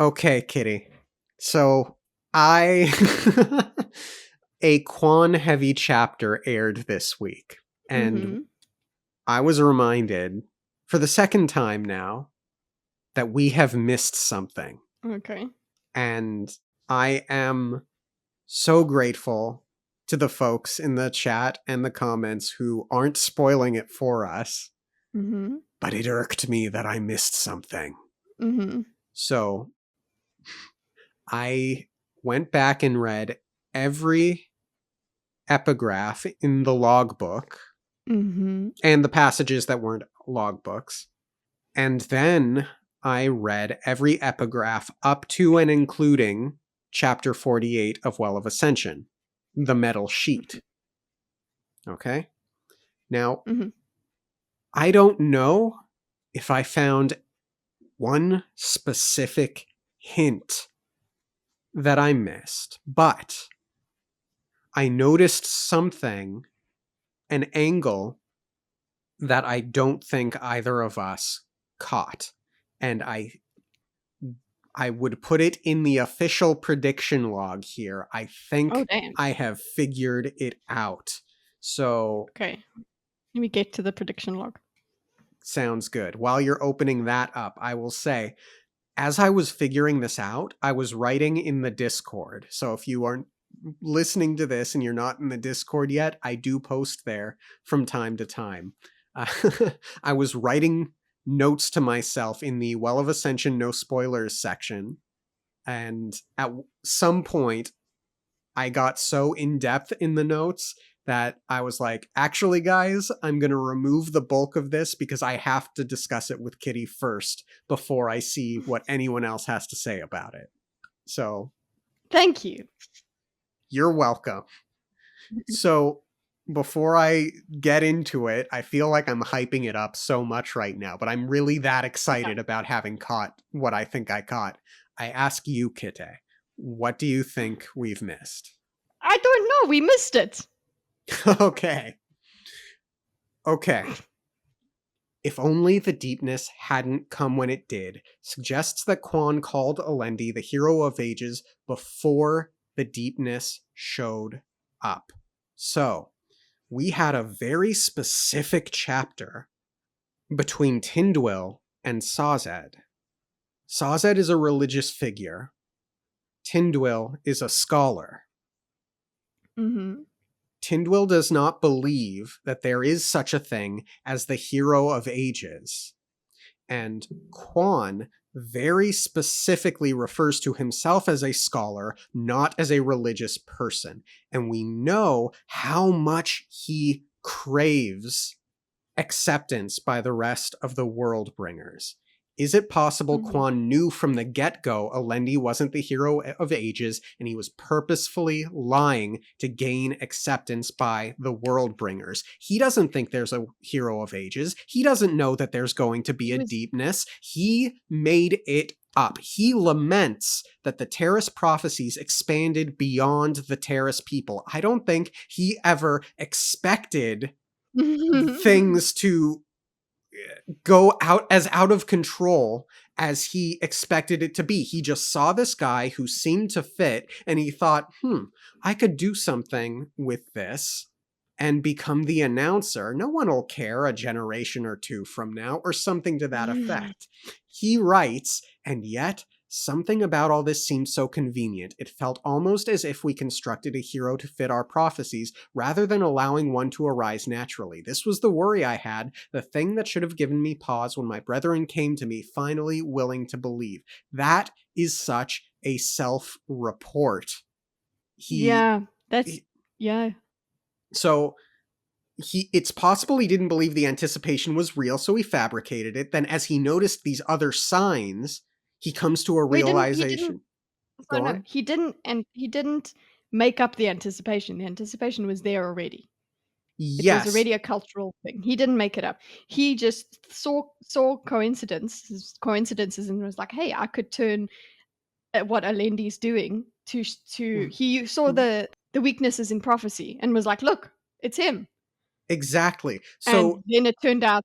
Okay, Kitty. So I a Quan heavy chapter aired this week, and I was reminded for the second time now that we have missed something. Okay. And I am so grateful to the folks in the chat and the comments who aren't spoiling it for us. But it irked me that I missed something. So I went back and read every epigraph in the logbook and the passages that weren't logbooks. And then I read every epigraph up to and including chapter 48 of Well of Ascension, the metal sheet. Okay? Now, I don't know if I found one specific hint that I missed, but I noticed something, an angle that I don't think either of us caught. And I would put it in the official prediction log here. I think I have figured it out. So okay, let me get to the prediction log. Sounds good. While you're opening that up, I will say, as I was figuring this out, I was writing in the Discord. So if you aren't listening to this and you're not in the Discord yet, I do post there from time to time. I was writing notes to myself in the Well of Ascension no spoilers section. And at some point, I got so in depth in the notes that I was like, actually, guys, I'm going to remove the bulk of this because I have to discuss it with Kitty first before I see what anyone else has to say about it. So, thank you. You're welcome. So, before I get into it, I feel like I'm hyping it up so much right now, but I'm really that excited about having caught what I think I caught. I ask you, Kitty, what do you think we've missed? I don't know. We missed it. Okay. If only the deepness hadn't come when it did, suggests that Quan called Alendi the hero of ages before the deepness showed up. So, we had a very specific chapter between Tindwyl and Sazed. Sazed is a religious figure. Tindwyl is a scholar. Tindwyl does not believe that there is such a thing as the hero of ages. And Quan very specifically refers to himself as a scholar, not as a religious person. And we know how much he craves acceptance by the rest of the world bringers. Is it possible Quan knew from the get-go Alendi wasn't the hero of ages and he was purposefully lying to gain acceptance by the world bringers? He doesn't think there's a hero of ages. He doesn't know that there's going to be a deepness. He made it up. He laments that the Terrace prophecies expanded beyond the Terrace people. I don't think he ever expected things to go out of control as he expected it to be. He just saw this guy who seemed to fit and he thought, I could do something with this and become the announcer. No one will care a generation or two from now, or something to that effect. He writes, and yet something about all this seemed so convenient. It felt almost as if we constructed a hero to fit our prophecies, rather than allowing one to arise naturally. This was the worry I had, the thing that should have given me pause when my brethren came to me, finally willing to believe. That is such a self-report. So it's possible he didn't believe the anticipation was real, so he fabricated it. Then as he noticed these other signs, he comes to a realization. He didn't make up the anticipation. The anticipation was there already. Yes. It was already a cultural thing. He didn't make it up. He just saw coincidences and was like, hey, I could turn at what Alendi's doing to he saw the weaknesses in prophecy and was like, look, it's him. Exactly. So and then it turned out,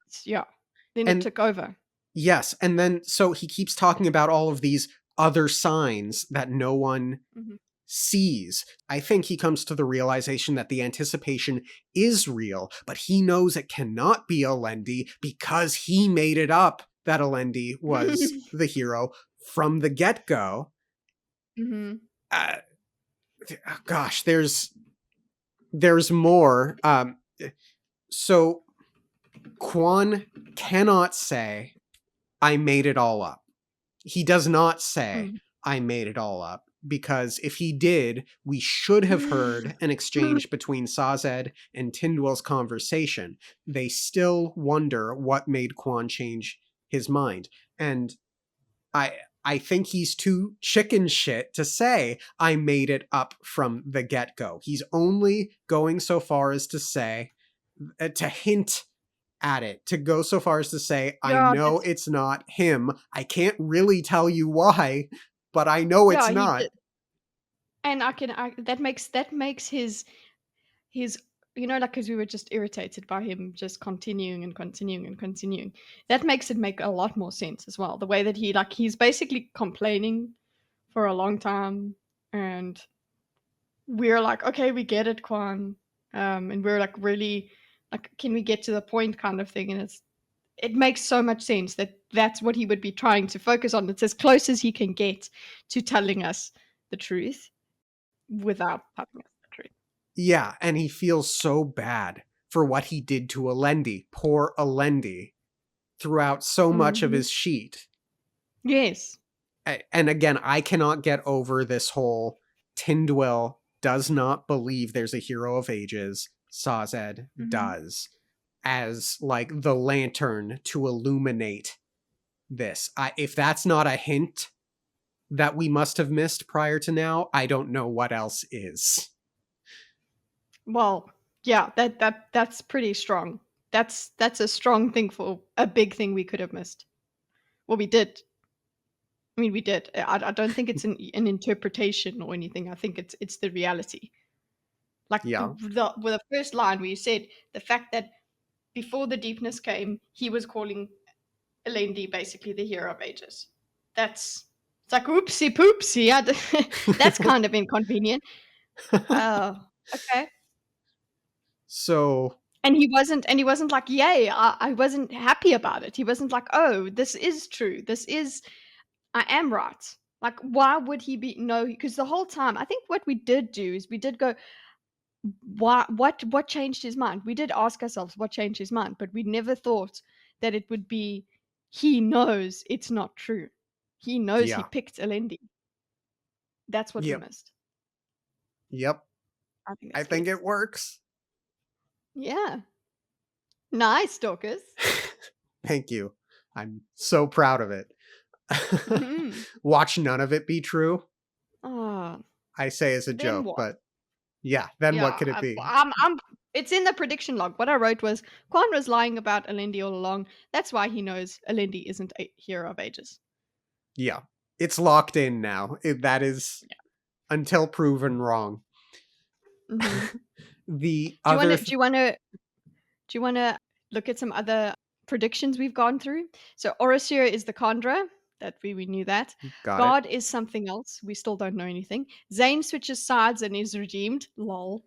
then it took over. Yes, and then so he keeps talking about all of these other signs that no one Mhm. sees. I think he comes to the realization that the anticipation is real, but he knows it cannot be Alendi because he made it up that Alendi was the hero from the get-go. Mhm. Uh, gosh, there's more. So Quan cannot say, I made it all up. He does not say, Mm. I made it all up, because if he did, we should have heard an exchange between Sazed and Tindwell's conversation. They still wonder what made Quan change his mind. And I think he's too chicken shit to say, I made it up from the get go. He's only going so far as to say, to hint at it, to go so far as to say, I Yeah, know that's it's not him. I can't really tell you why, but I know it's yeah, he not. did. And that makes his like, 'cause we were just irritated by him just continuing and continuing and continuing. That makes it make a lot more sense as well. The way that he's basically complaining for a long time, and we're like, "Okay, we get it, Quan." And we're like really like, "Can we get to the point?" kind of thing, and it makes so much sense that that's what he would be trying to focus on. It's as close as he can get to telling us the truth without telling us the truth. Yeah, and he feels so bad for what he did to Alendi, poor Alendi, throughout so much of Mhm. his sheet. Yes. And again, I cannot get over this whole Tindwell does not believe there's a hero of ages. Sazed Mhm. does, as like the lantern to illuminate this. If that's not a hint that we must have missed prior to now, I don't know what else is. Well, yeah, that's pretty strong. That's a strong thing for a big thing we could have missed. Well, we did. I mean, we did. I don't think it's an interpretation or anything. I think it's the reality. Like Yeah. with the first line where you said the fact that before the deepness came, he was calling Elendi basically the hero of ages. That's it's like oopsie poopsie. That's kind of inconvenient. Uh, okay. So, And he wasn't like, yay, I wasn't happy about it. He wasn't like, oh, this is true. I am right. Like, why would he be no? Because the whole time, I think what we did do is we did go, what changed his mind? We did ask ourselves what changed his mind, but we never thought that it would be he knows it's not true. He knows he yeah. picked Alendi. That's what we Yep. missed. Yep. I think I that's think good. it works. Yeah. Nice, Dorkus. Thank you. I'm so proud of it. Mhm. Watch none of it be true. Oh, I say as a then joke, what? but yeah, then what Yeah, could it be? it's in the prediction log. What I wrote was Quan was lying about Alendi all along. That's why he knows Alendi isn't a hero of ages. Yeah. It's locked in now. That is Yeah. until proven wrong. Mhm. The Do you other wanna do you wanna do you wanna look at some other predictions we've gone through? So Orosir is the Khandra. That we knew that. got it. God is something else. We still don't know anything. Zane switches sides and is redeemed. Lol.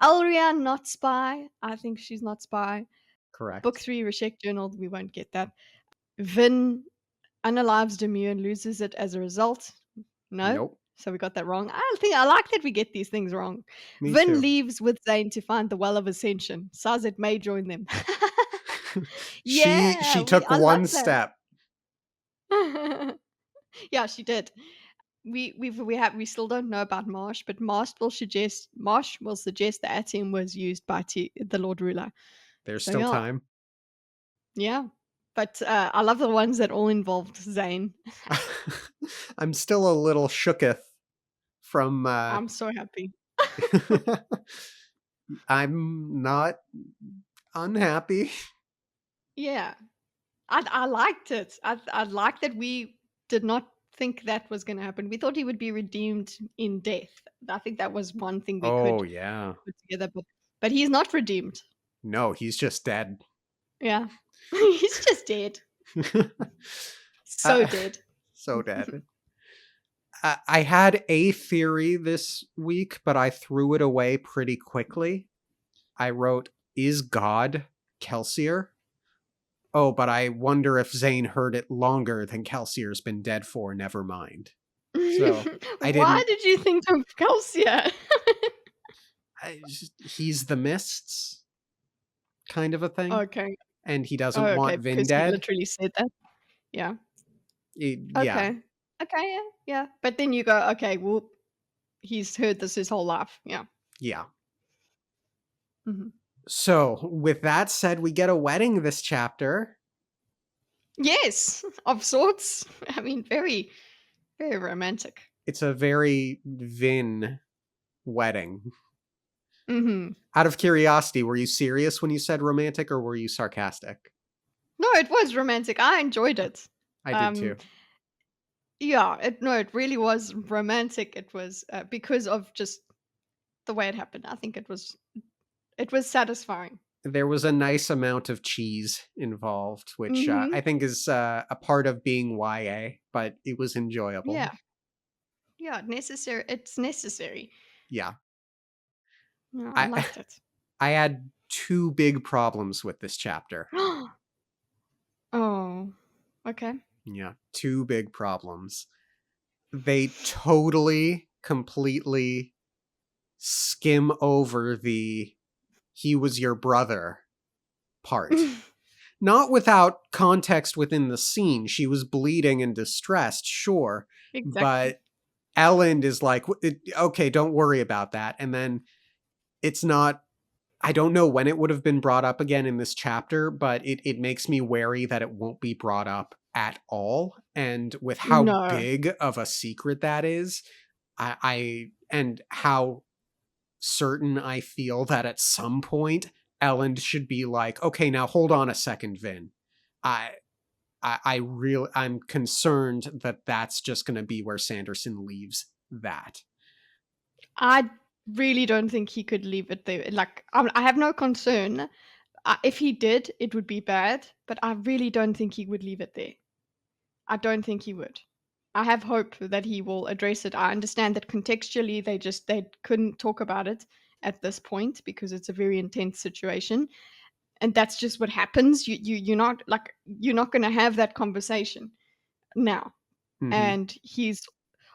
Alria not spy. I think she's not spy. Book Correct. 3 Rashek journal. We won't get that. Vin unalives Demure and loses it as a result. No. Nope. So we got that wrong. I like that we get these things wrong. Me Vin too. leaves with Zane to find the Well of Ascension. Sazed may join them. She Yeah, took I love one that. step. Yeah, she did. We still don't know about Marsh, but Marsh will suggest that Atim was used by the Lord Ruler. There's So still yeah, time. yeah. But I love the ones that all involved Zane. I'm still a little shooketh from I'm so happy. I'm not unhappy. Yeah, I liked it. I liked that we did not think that was going to happen. We thought he would be redeemed in death. I think that was one thing we Oh could yeah. put together, but he's not redeemed. No, he's just dead. Yeah, he's just dead. So Uh, dead. so dead. I had a theory this week, but I threw it away pretty quickly. I wrote, "Is God Kelsier?" Oh, but I wonder if Zane heard it longer than Kelsier's been dead for. Never mind. So I Why didn't. did you think of Calcia? He's the mists kind of a thing, Okay. and he Oh, doesn't okay, want Vin because he dead. literally said that. Yeah. Yeah, Okay. Okay, yeah, yeah. But then you go, okay, well, he's heard this his whole life. Yeah. yeah. Mhm. So with that said, we get a wedding this chapter. Yes, of sorts. I mean, very, very romantic. It's a very Vin wedding. Mhm. Out of curiosity, were you serious when you said romantic, or were you sarcastic? No, it was romantic. I enjoyed it. I did Um, too. yeah, it really was romantic. It was because of just the way it happened. I think it was satisfying. There was a nice amount of cheese involved, which Mhm. I think is a part of being YA, but it was enjoyable. Yeah. Yeah, necessary. It's necessary. Yeah. Yeah, I I liked it. I had two big problems with this chapter. Oh, okay. Yeah, two big problems. They totally, completely skim over the "he was your brother" part. Not without context within the scene. She was bleeding and distressed, sure, Exactly. but Ellen is like, okay, don't worry about that. And then it's not, I don't know when it would have been brought up again in this chapter, but it makes me wary that it won't be brought up at all. And with how No. big of a secret that is, and how certain I feel that at some point Ellen should be like, okay, now hold on a second, Vin. I I'm concerned that that's just going to be where Sanderson leaves that. I really don't think he could leave it there. Like, I have no concern. If he did, it would be bad, but I really don't think he would leave it there. I don't think he would. I have hope that he will address it. I understand that contextually they couldn't talk about it at this point because it's a very intense situation, and that's just what happens. You're not going to have that conversation now. Hmm. And he's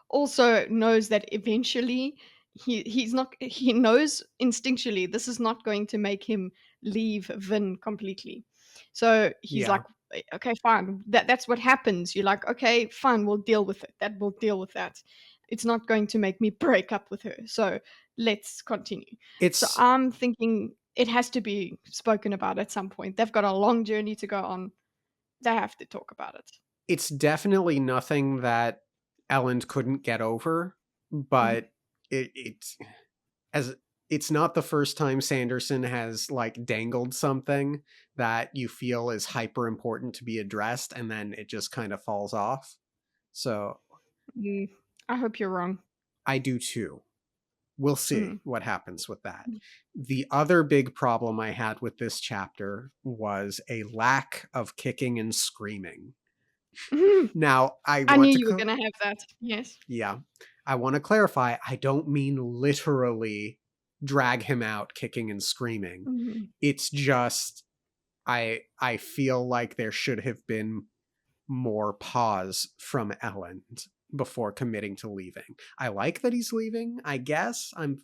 also knows that eventually he knows instinctually this is not going to make him leave Vin completely. So he's like, Yeah. Okay, fine. That's what happens. You're like, okay, fine, we'll deal with it. That will deal with that. It's not going to make me break up with her. So let's continue. So It's I'm thinking it has to be spoken about at some point. They've got a long journey to go on. They have to talk about it. it's definitely nothing that Ellen couldn't get over, Mhm. but it's as it's not the first time Sanderson has like dangled something that you feel is hyper important to be addressed and then it just kind of falls off. So Mm, I hope you're wrong. I do too. We'll see Mhm. what happens with that. The other big problem I had with this chapter was a lack of kicking and screaming. Mhm. Now, I knew you were gonna have that. Yes. yeah, I want to clarify, I don't mean literally drag him out kicking and screaming. Mhm. It's just I feel like there should have been more pause from Ellen before committing to leaving. I like that he's leaving, I guess. I'm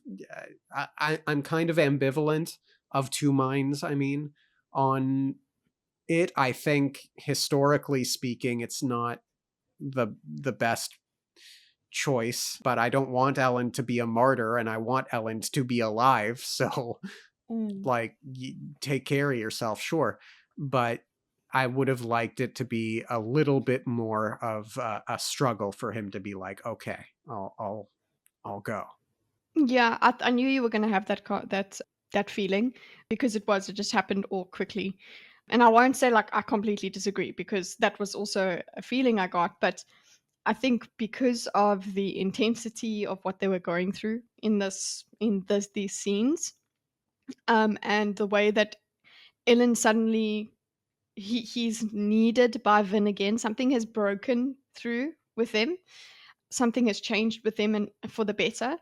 kind of ambivalent, of two minds, I mean, on it. I think historically speaking it's not the best choice, but I don't want Ellen to be a martyr and I want Ellen to be alive. So Mm. like take care of yourself, sure, but I would have liked it to be a little bit more of a struggle for him to be like, okay, I'll go. Yeah, I knew you were gonna have that feeling because it just happened all quickly. And I won't say, like, I completely disagree because that was also a feeling I got, but I think because of the intensity of what they were going through in these scenes, and the way that Ellen suddenly he's needed by Vin again. Something has broken through with him. Something has changed with him and for the better.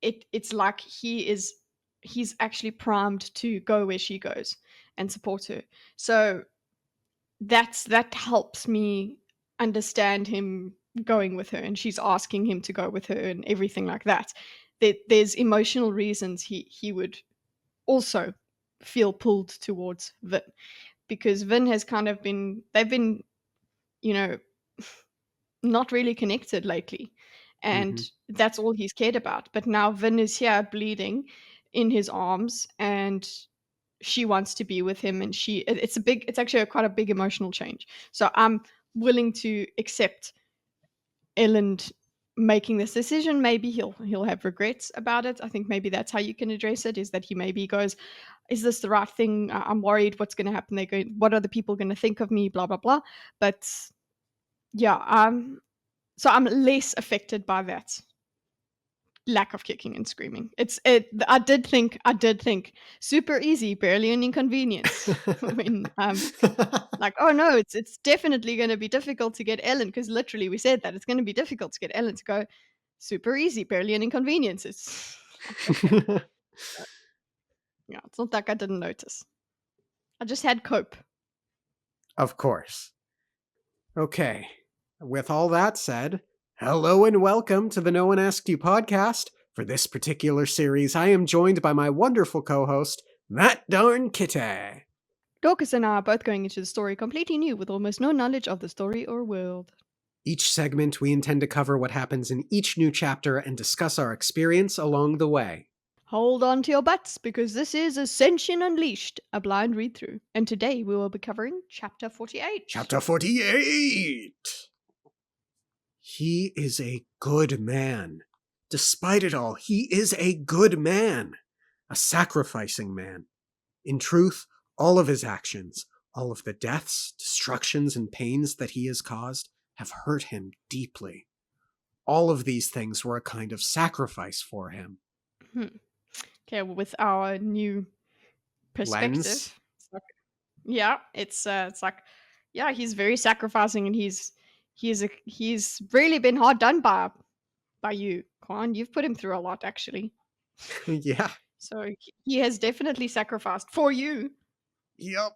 It's like he's actually primed to go where she goes and support her. So that helps me understand him going with her, and she's asking him to go with her and everything like that. There's emotional reasons he would also feel pulled towards Vin, because Vin has kind of been they've been, you know, not really connected lately. And Hmm. that's all he's cared about. But now Vin is here bleeding in his arms, and she wants to be with him, and it's actually quite a big emotional change. So I'm willing to accept Elend making this decision. Maybe he'll have regrets about it. I think maybe that's how you can address it, is that he maybe goes, is this the right thing? I'm worried what's going to happen. What are the people going to think of me? Blah blah blah. But yeah, so I'm less affected by that lack of kicking and screaming. I did think super easy, barely an inconvenience. When like, oh no, it's definitely going to be difficult to get Ellen, because literally we said that it's going to be difficult to get Ellen to go super easy, barely an inconvenience. It's like, okay, yeah, it's not like I didn't notice. I just had cope. Of course. Okay. With all that said, hello and welcome to the No One Asked You podcast. For this particular series, I am joined by my wonderful co-host, That Darn Kitty. Dorkus and I are both going into the story completely new, with almost no knowledge of the story or world. Each segment, we intend to cover what happens in each new chapter and discuss our experience along the way. Hold on to your butts, because this is Ascension Unleashed, a blind read through. And today we will be covering Chapter 48. Chapter 48! He is a good man. Despite it all, he is a good man. A sacrificing man. In truth, all of his actions, all of the deaths, destructions, and pains that he has caused have hurt him deeply. All of these things were a kind of sacrifice for him. Okay, well, with our new Lens? perspective, it's like, yeah, it's like, yeah, he's very sacrificing, and he's really been hard done by you, Quan. You've put him through a lot, actually. Yeah. So he has definitely sacrificed for you. Yep.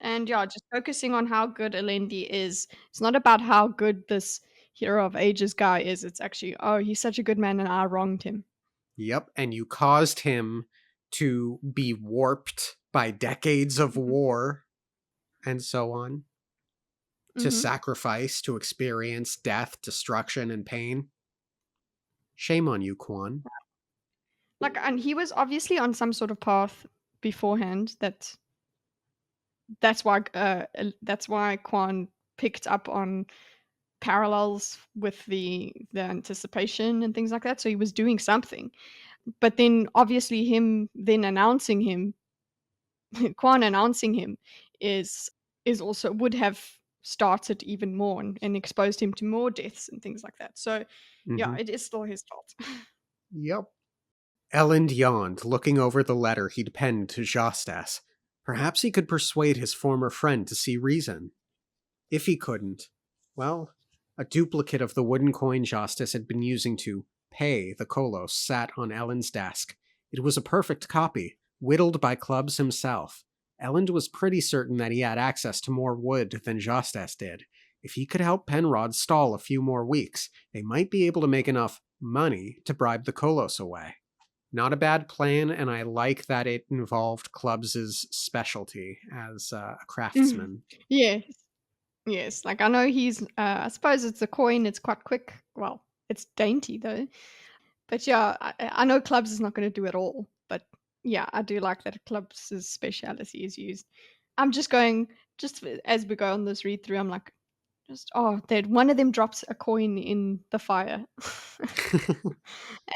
And yeah, just focusing on how good Alendi is. It's not about how good this hero of ages guy is. It's actually, oh, he's such a good man and I wronged him. Yep. And you caused him to be warped by decades of Mhm. war and so on, to Mhm. sacrifice, to experience death, destruction, and pain. Shame on you, Quan. Like, and he was obviously on some sort of path beforehand. That's why Quan picked up on parallels with the anticipation and things like that. So he was doing something. But then obviously him then announcing him Quan announcing him is is also would have started even more and exposed him to more deaths and things like that. So yeah, Mm-hmm. it is still his fault. Yep. Elend yawned, looking over the letter he'd penned to Jostas. Perhaps he could persuade his former friend to see reason. If he couldn't, well, a duplicate of the wooden coin Jostas had been using to pay the Kolos sat on Elend's desk. It was a perfect copy, whittled by Clubs himself. Elend was pretty certain that he had access to more wood than Jostas did. If he could help Penrod stall a few more weeks, they might be able to make enough money to bribe the Kolos away. Not a bad plan, and I like that it involved Clubs' specialty as a Mhm. craftsman. Yes, yes. Like I know he's. I suppose it's a coin. It's quite quick. Well, it's dainty though. But yeah, I know clubs is not going to do it all. But yeah, I do like that clubs' speciality is used. I'm just going just as we go on this read through. I'm like, just oh, that one of them drops a coin in the fire.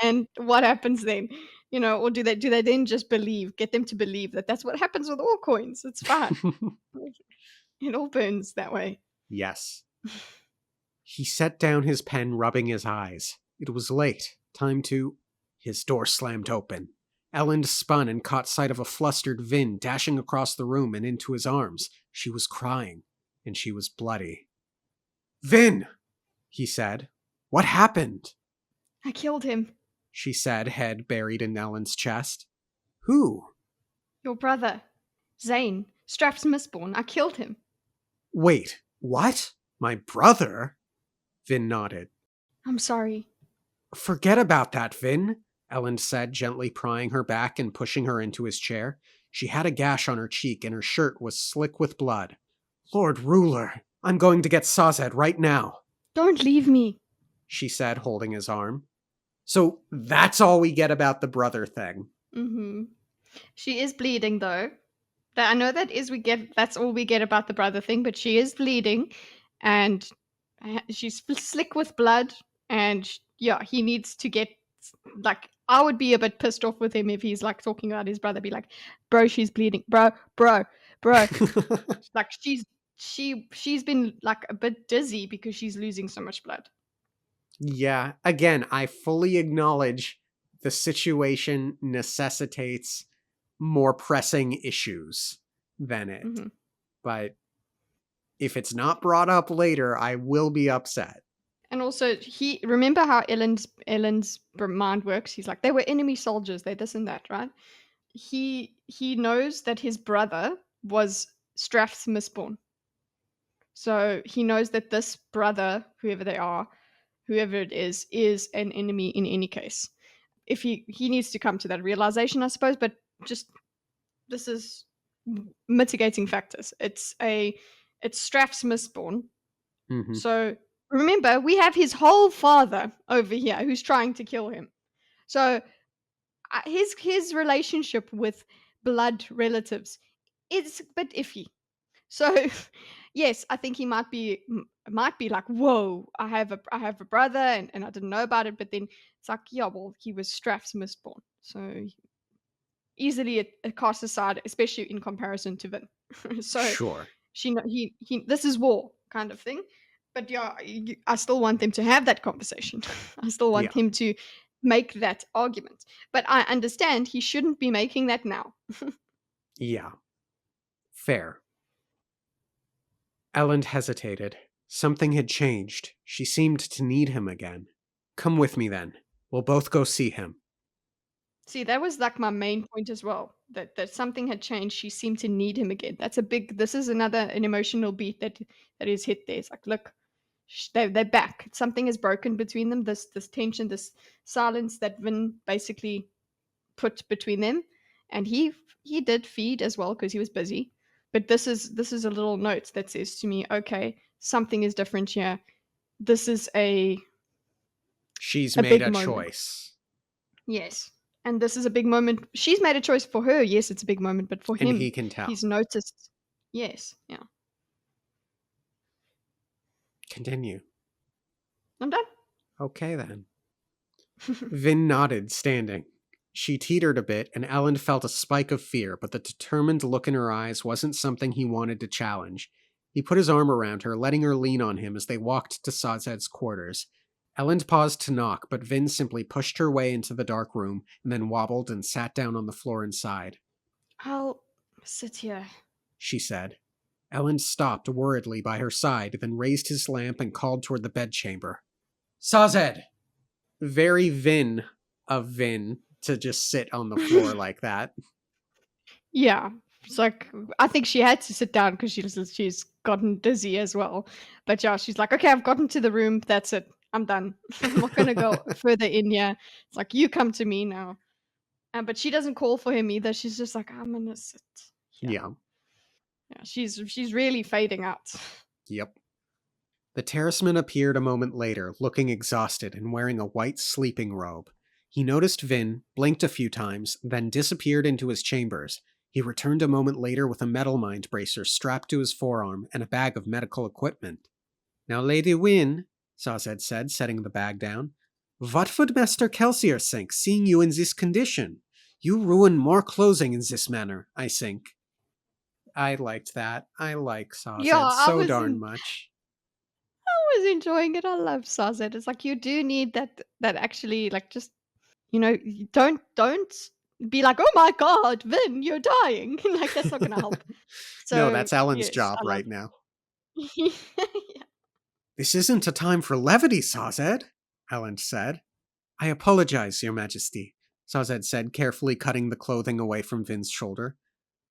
And what happens then? Or do they then just get them to believe that that's what happens with all coins? It's fine. It all burns that way. Yes. He set down his pen, rubbing his eyes. It was late. Time to. His door slammed open. Ellen spun and caught sight of a flustered Vin dashing across the room and into his arms. She was crying, and she was bloody. Vin, he said. What happened? I killed him. She said, head buried in Ellen's chest. Who? Your brother. Zane. Straff's Mistborn. I killed him. Wait, what? My brother? Vin nodded. I'm sorry. Forget about that, Vin, Ellen said, gently prying her back and pushing her into his chair. She had a gash on her cheek and her shirt was slick with blood. Lord Ruler, I'm going to get Sazed right now. Don't leave me, she said, holding his arm. So that's all we get about the brother thing. Mm-hmm. She is bleeding, though. I know that's all we get about the brother thing, but she is bleeding, and she's slick with blood, and yeah, he needs to get, like, I would be a bit pissed off with him if he's, like, talking about his brother, be like, bro, she's bleeding. Bro. Like, she's been, like, a bit dizzy because she's losing so much blood. Yeah, again, I fully acknowledge the situation necessitates more pressing issues than it. Mm-hmm. But if it's not brought up later, I will be upset. And also, remember how Ellen's mind works? He's like, they were enemy soldiers, they this and that, right? He knows that his brother was Strath's Mistborn. So he knows that this brother, whoever it is an enemy in any case. If he needs to come to that realization, I suppose, but just this is mitigating factors. It's Strath's Mistborn. Mm-hmm. So remember, we have his whole father over here who's trying to kill him. So his relationship with blood relatives is a bit iffy. So yes, I think he might be like, whoa, I have a brother and I didn't know about it. But then it's like, yeah, well, he was Strath's Mistborn, so easily it casts aside, especially in comparison to Vin. So sure, he this is war kind of thing. But yeah, I still want them to have that conversation. I still want him to make that argument. But I understand he shouldn't be making that now. Yeah. Fair. Ellen hesitated. Something had changed. She seemed to need him again. Come with me then. We'll both go see him. See, that was like my main point as well. That something had changed. She seemed to need him again. This is an emotional beat that is hit there. It's like, look, they're back. Something has broken between them. This tension, this silence that Vin basically put between them, and he did feed as well because he was busy. But this is a little note that says to me, okay, something is different here. This is She's a made big a moment. choice. Yes. And this is a big moment. She's made a choice for her. Yes, it's a big moment, but for him, And he can tell. He's noticed. Yes. Yeah. Continue. I'm done. Okay, then. Vin nodded, standing. She teetered a bit, and Ellen felt a spike of fear, but the determined look in her eyes wasn't something he wanted to challenge. He put his arm around her, letting her lean on him as they walked to Sazed's quarters. Ellen paused to knock, but Vin simply pushed her way into the dark room and then wobbled and sat down on the floor inside. I'll sit here, she said. Ellen stopped worriedly by her side, then raised his lamp and called toward the bedchamber. Sazed! Very Vin of Vin to just sit on the floor like that. Yeah. It's like, I think she had to sit down because she's gotten dizzy as well. But yeah, she's like, okay, I've gotten to the room. That's it. I'm done. I'm not going to go further in here. It's like, you come to me now. But she doesn't call for him either. She's just like, I'm going to sit here. Yeah. Yeah, she's really fading out. Yep. The terraceman appeared a moment later, looking exhausted and wearing a white sleeping robe. He noticed Vin, blinked a few times, then disappeared into his chambers. He returned a moment later with a metal mind bracer strapped to his forearm and a bag of medical equipment. Now, Lady Wynne, Sazed said, setting the bag down, what would Master Kelsier think, seeing you in this condition? You ruin more clothing in this manner, I think. I liked that. I like Sazed so darn much. I was enjoying it. I love Sazed. It's like, you do need that actually, like, just, don't be like, "Oh my god, Vin, you're dying." Like, that's not gonna help. No, So, that's Ellen's yes, job I love right now. yeah. This isn't a time for levity, Sazed, Ellen said. I apologize, Your Majesty, Sazed said, carefully cutting the clothing away from Vin's shoulder.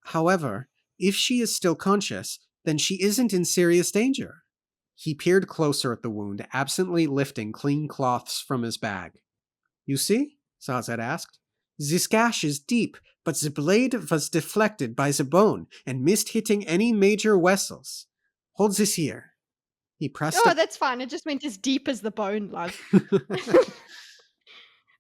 However, if she is still conscious, then she isn't in serious danger. He peered closer at the wound, absently lifting clean cloths from his bag. You see? Sazed asked. This gash is deep, but the blade was deflected by the bone and missed hitting any major vessels. Hold this here. He pressed Oh, a... that's fine. It just went as deep as the bone, love.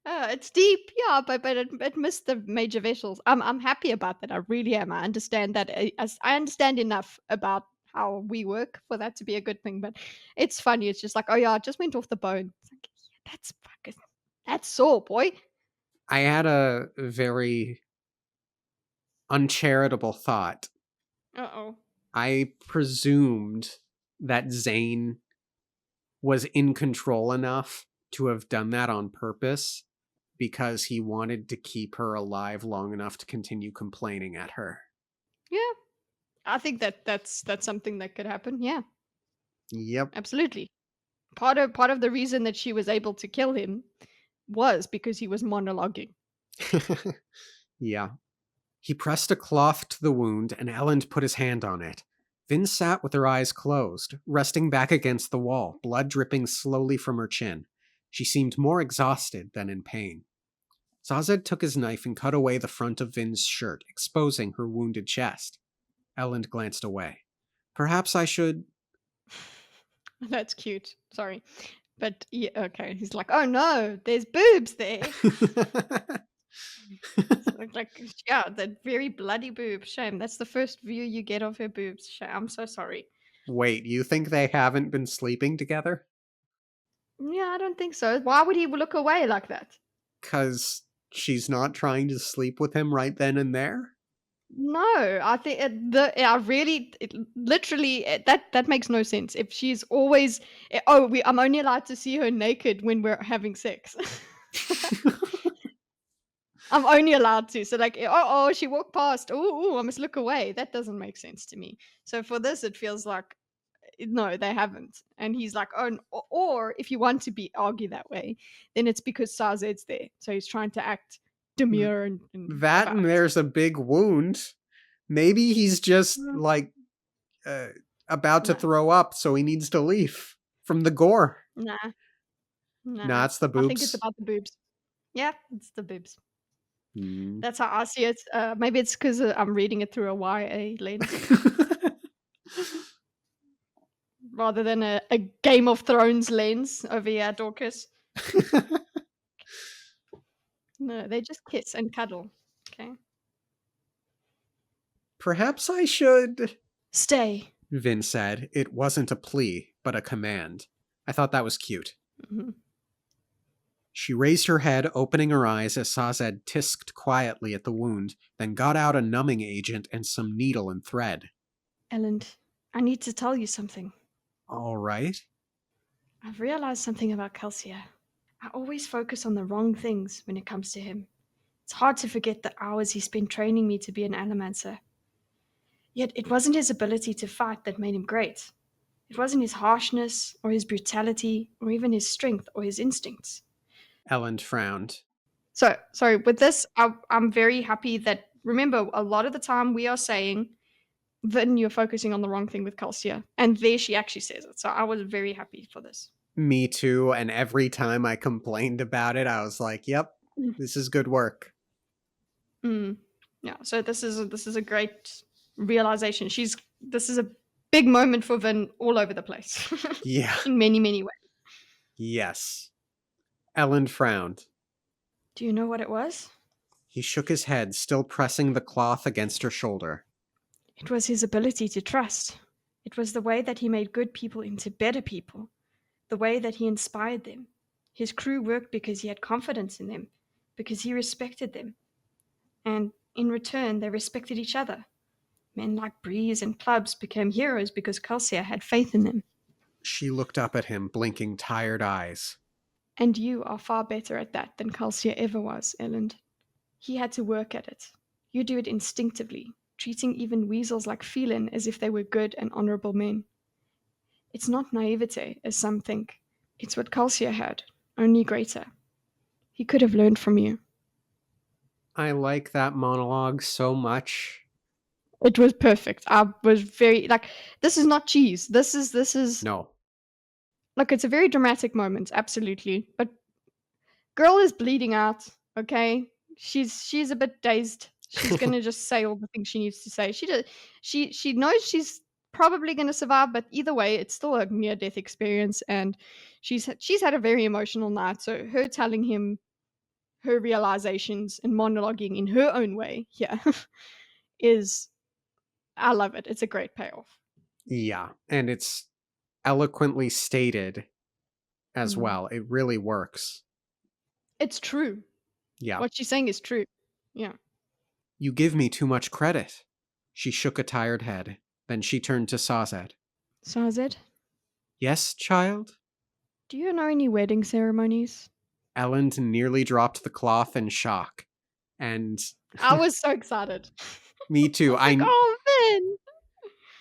It's deep, yeah, but it missed the major vessels. I'm happy about that. I really am. I understand that. As I understand enough about how we work for that to be a good thing. But it's funny. It's just like, oh yeah, it just went off the bone. It's like, yeah, that's sore, boy. I had a very uncharitable thought. Uh oh. I presumed that Zane was in control enough to have done that on purpose because he wanted to keep her alive long enough to continue complaining at her. Yeah, I think that's something that could happen. Yeah, Yep. absolutely. Part of the reason that she was able to kill him was because he was monologuing. Yeah. He pressed a cloth to the wound and Ellen put his hand on it. Vin sat with her eyes closed, resting back against the wall, blood dripping slowly from her chin. She seemed more exhausted than in pain. Sazed took his knife and cut away the front of Vin's shirt, exposing her wounded chest. Ellen glanced away. Perhaps I should... That's cute. Sorry. But yeah, okay. He's like, "Oh no, there's boobs there." It's like, yeah, that very bloody boob. Shame. That's the first view you get of her boobs. Shame. I'm so sorry. Wait, you think they haven't been sleeping together? Yeah, I don't think so. Why would he look away like that? 'Cause she's not trying to sleep with him right then and there? No, I think I really, literally, that makes no sense. If she's always, I'm only allowed to see her naked when we're having sex. I'm only allowed to. So like, she walked past. Oh, I must look away. That doesn't make sense to me. So for this, it feels like no, they haven't. And he's like, oh, or if you want to be argue that way, then it's because Sazed's there, so he's trying to act demure and That and quiet. there's a big wound. Maybe he's just, Mm, like, about to No, throw up, so he needs to leave from the gore. nah, Nah, nah. it's the I think it's boobs. about the boobs. Yeah, it's the boobs. Hmm. That's how I see it. Maybe it's because I'm reading it through a YA lens rather than a Game of Thrones lens over here, Dorkus. No, they just kiss and cuddle. Okay. Perhaps I should, Stay. Vin said. It wasn't a plea, but a command. I thought that was cute. Mhm. She raised her head, opening her eyes as Sazed tisked quietly at the wound, then got out a numbing agent and some needle and thread. Ellen, I need to tell you something. All right. I've realized something about Calcia. I always focus on the wrong things when it comes to him. It's hard to forget the hours he spent training me to be an Alamancer. Yet it wasn't his ability to fight that made him great. It wasn't his harshness, or his brutality, or even his strength or his instincts. Ellen frowned. So, sorry, with this, I'm very happy that, remember, a lot of the time we are saying, Vin, you're focusing on the wrong thing with Calcia. And there she actually says it. So I was very happy for this. Me too, and every time I complained about it, I was like, yep, this is good work. Mm. Yeah, so this is a great realization. This is a big moment for Vin all over the place. Yeah. In many, many ways. Yes. Ellen frowned. Do you know what it was? He shook his head, still pressing the cloth against her shoulder. It was his ability to trust. It was the way that he made good people into better people. The way that he inspired them. His crew worked because he had confidence in them, because he respected them. And in return, they respected each other. Men like Breeze and Clubs became heroes because Calcia had faith in them. She looked up at him, blinking tired eyes. And you are far better at that than Calcia ever was, Elend. He had to work at it. You do it instinctively, treating even weasels like Phelan as if they were good and honorable men. It's not naivete, as some think. It's what Calcia had, only greater. He could have learned from you. I like that monologue so much. It was perfect. I was very like, this is not cheese. This is No. look, it's a very dramatic moment, absolutely. But girl is bleeding out, okay? She's a bit dazed. She's gonna just say all the things she needs to say. She knows she's probably gonna survive, but either way, it's still a near death experience, and she's had a very emotional night. So her telling him her realizations and monologuing in her own way, yeah, is I love it. It's a great payoff. Yeah. And it's eloquently stated as Mm. well. It really works. It's true. Yeah. What she's saying is true. Yeah. You give me too much credit. She shook a tired head. Then she turned to Sazed. Sazed, Yes, child? do you know any wedding ceremonies? Ellen nearly dropped the cloth in shock. And I was so excited. me I too. was like, "Oh,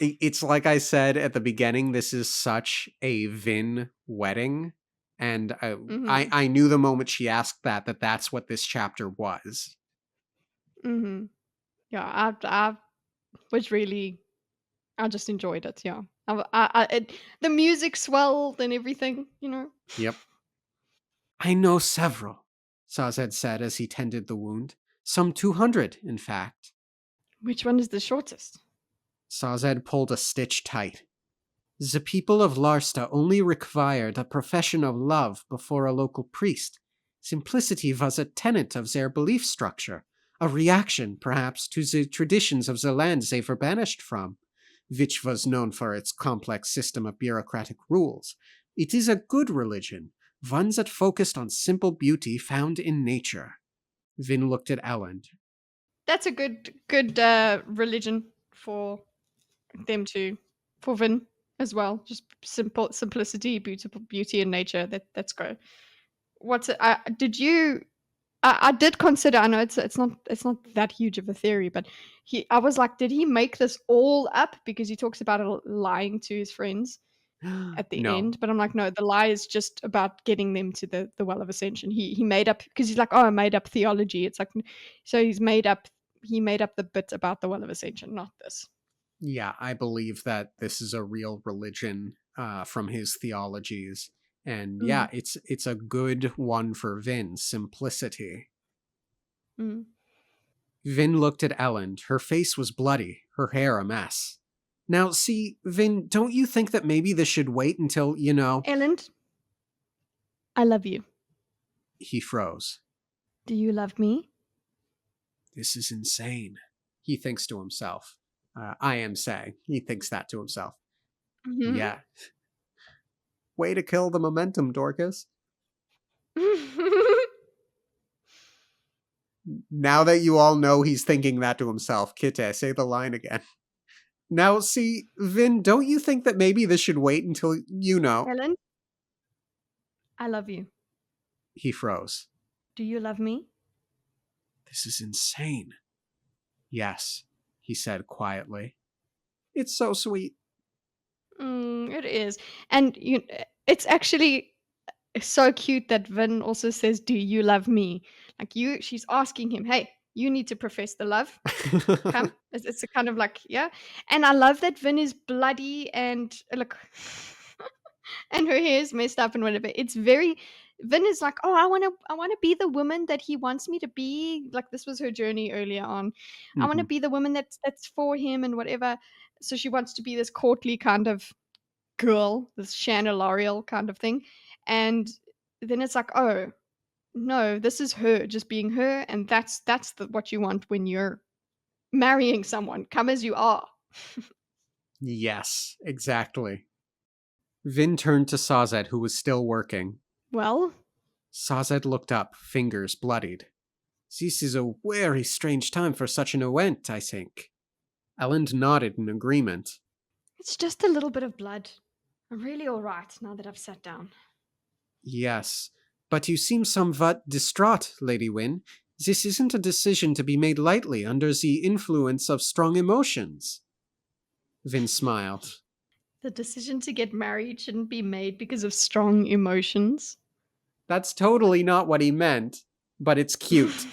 Vin." It's like I said at the beginning, this is such a Vin wedding. And Mhm. I knew the moment she asked that that's what this chapter was. Mhm. Yeah, I was really I just enjoyed it, yeah. The music swelled and everything. Yep. I know several, Sazed said as he tended the wound. Some 200, in fact. Which one is the shortest? Sazed pulled a stitch tight. The people of Larsta only required a profession of love before a local priest. Simplicity was a tenet of their belief structure, a reaction, perhaps, to the traditions of the land they were banished from, which was known for its complex system of bureaucratic rules. It is a good religion, one that focused on simple beauty found in nature. Vin looked at Ellen. That's a good religion for them to for Vin as well. Just simple simplicity, beautiful beauty in nature. That's great. What's it? I did consider. I know it's not that huge of a theory, but I was like, did he make this all up because he talks about lying to his friends at the No. end? But I'm like, no, the lie is just about getting them to the Well of Ascension. He made up because he's like, oh, I made up theology. It's like, so he made up the bit about the Well of Ascension, not this. Yeah, I believe that this is a real religion from his theologies. And yeah, Mm, it's a good one for Vin, simplicity. mm. Vin looked at Ellen. Her face was bloody, her hair a mess. Now, see, Vin, don't you think that maybe this should wait until, Ellen, I love you. he froze. Do you love me? This is insane, he thinks to himself. I am saying, he thinks that to himself. Hmm. Yeah. Way to kill the momentum, Dorcas. Now that you all know he's thinking that to himself, Kite, say the line again. Now, see, Vin, don't you think that maybe this should wait until you know? Ellen, I love you. He froze. Do you love me? This is insane. Yes, he said quietly. It's so sweet. It is, and it's actually so cute that Vin also says, "Do you love me?" Like she's asking him, "Hey, you need to profess the love. Come." It's a kind of like, yeah, and I love that Vin is bloody and look, and her hair is messed up and whatever. It's very Vin is like, oh, I want to be the woman that he wants me to be. Like this was her journey earlier on. I want to Mhm. be the woman that's for him and whatever. So she wants to be this courtly kind of girl, this Shanna L'Oreal kind of thing. And then it's like, oh no, this is her just being her, and what you want when you're marrying someone. Come as you are. Yes, exactly. Vin turned to Sazed, who was still working. Well, Sazed looked up, fingers bloodied. This is a very strange time for such an event, I think. Elend nodded in agreement. it's just a little bit of blood. I'm really all right now that I've sat down. Yes, but you seem somewhat distraught, Lady Wynne. This isn't a decision to be made lightly under the influence of strong emotions. Vin smiled. The decision to get married shouldn't be made because of strong emotions. That's totally not what he meant, but it's cute.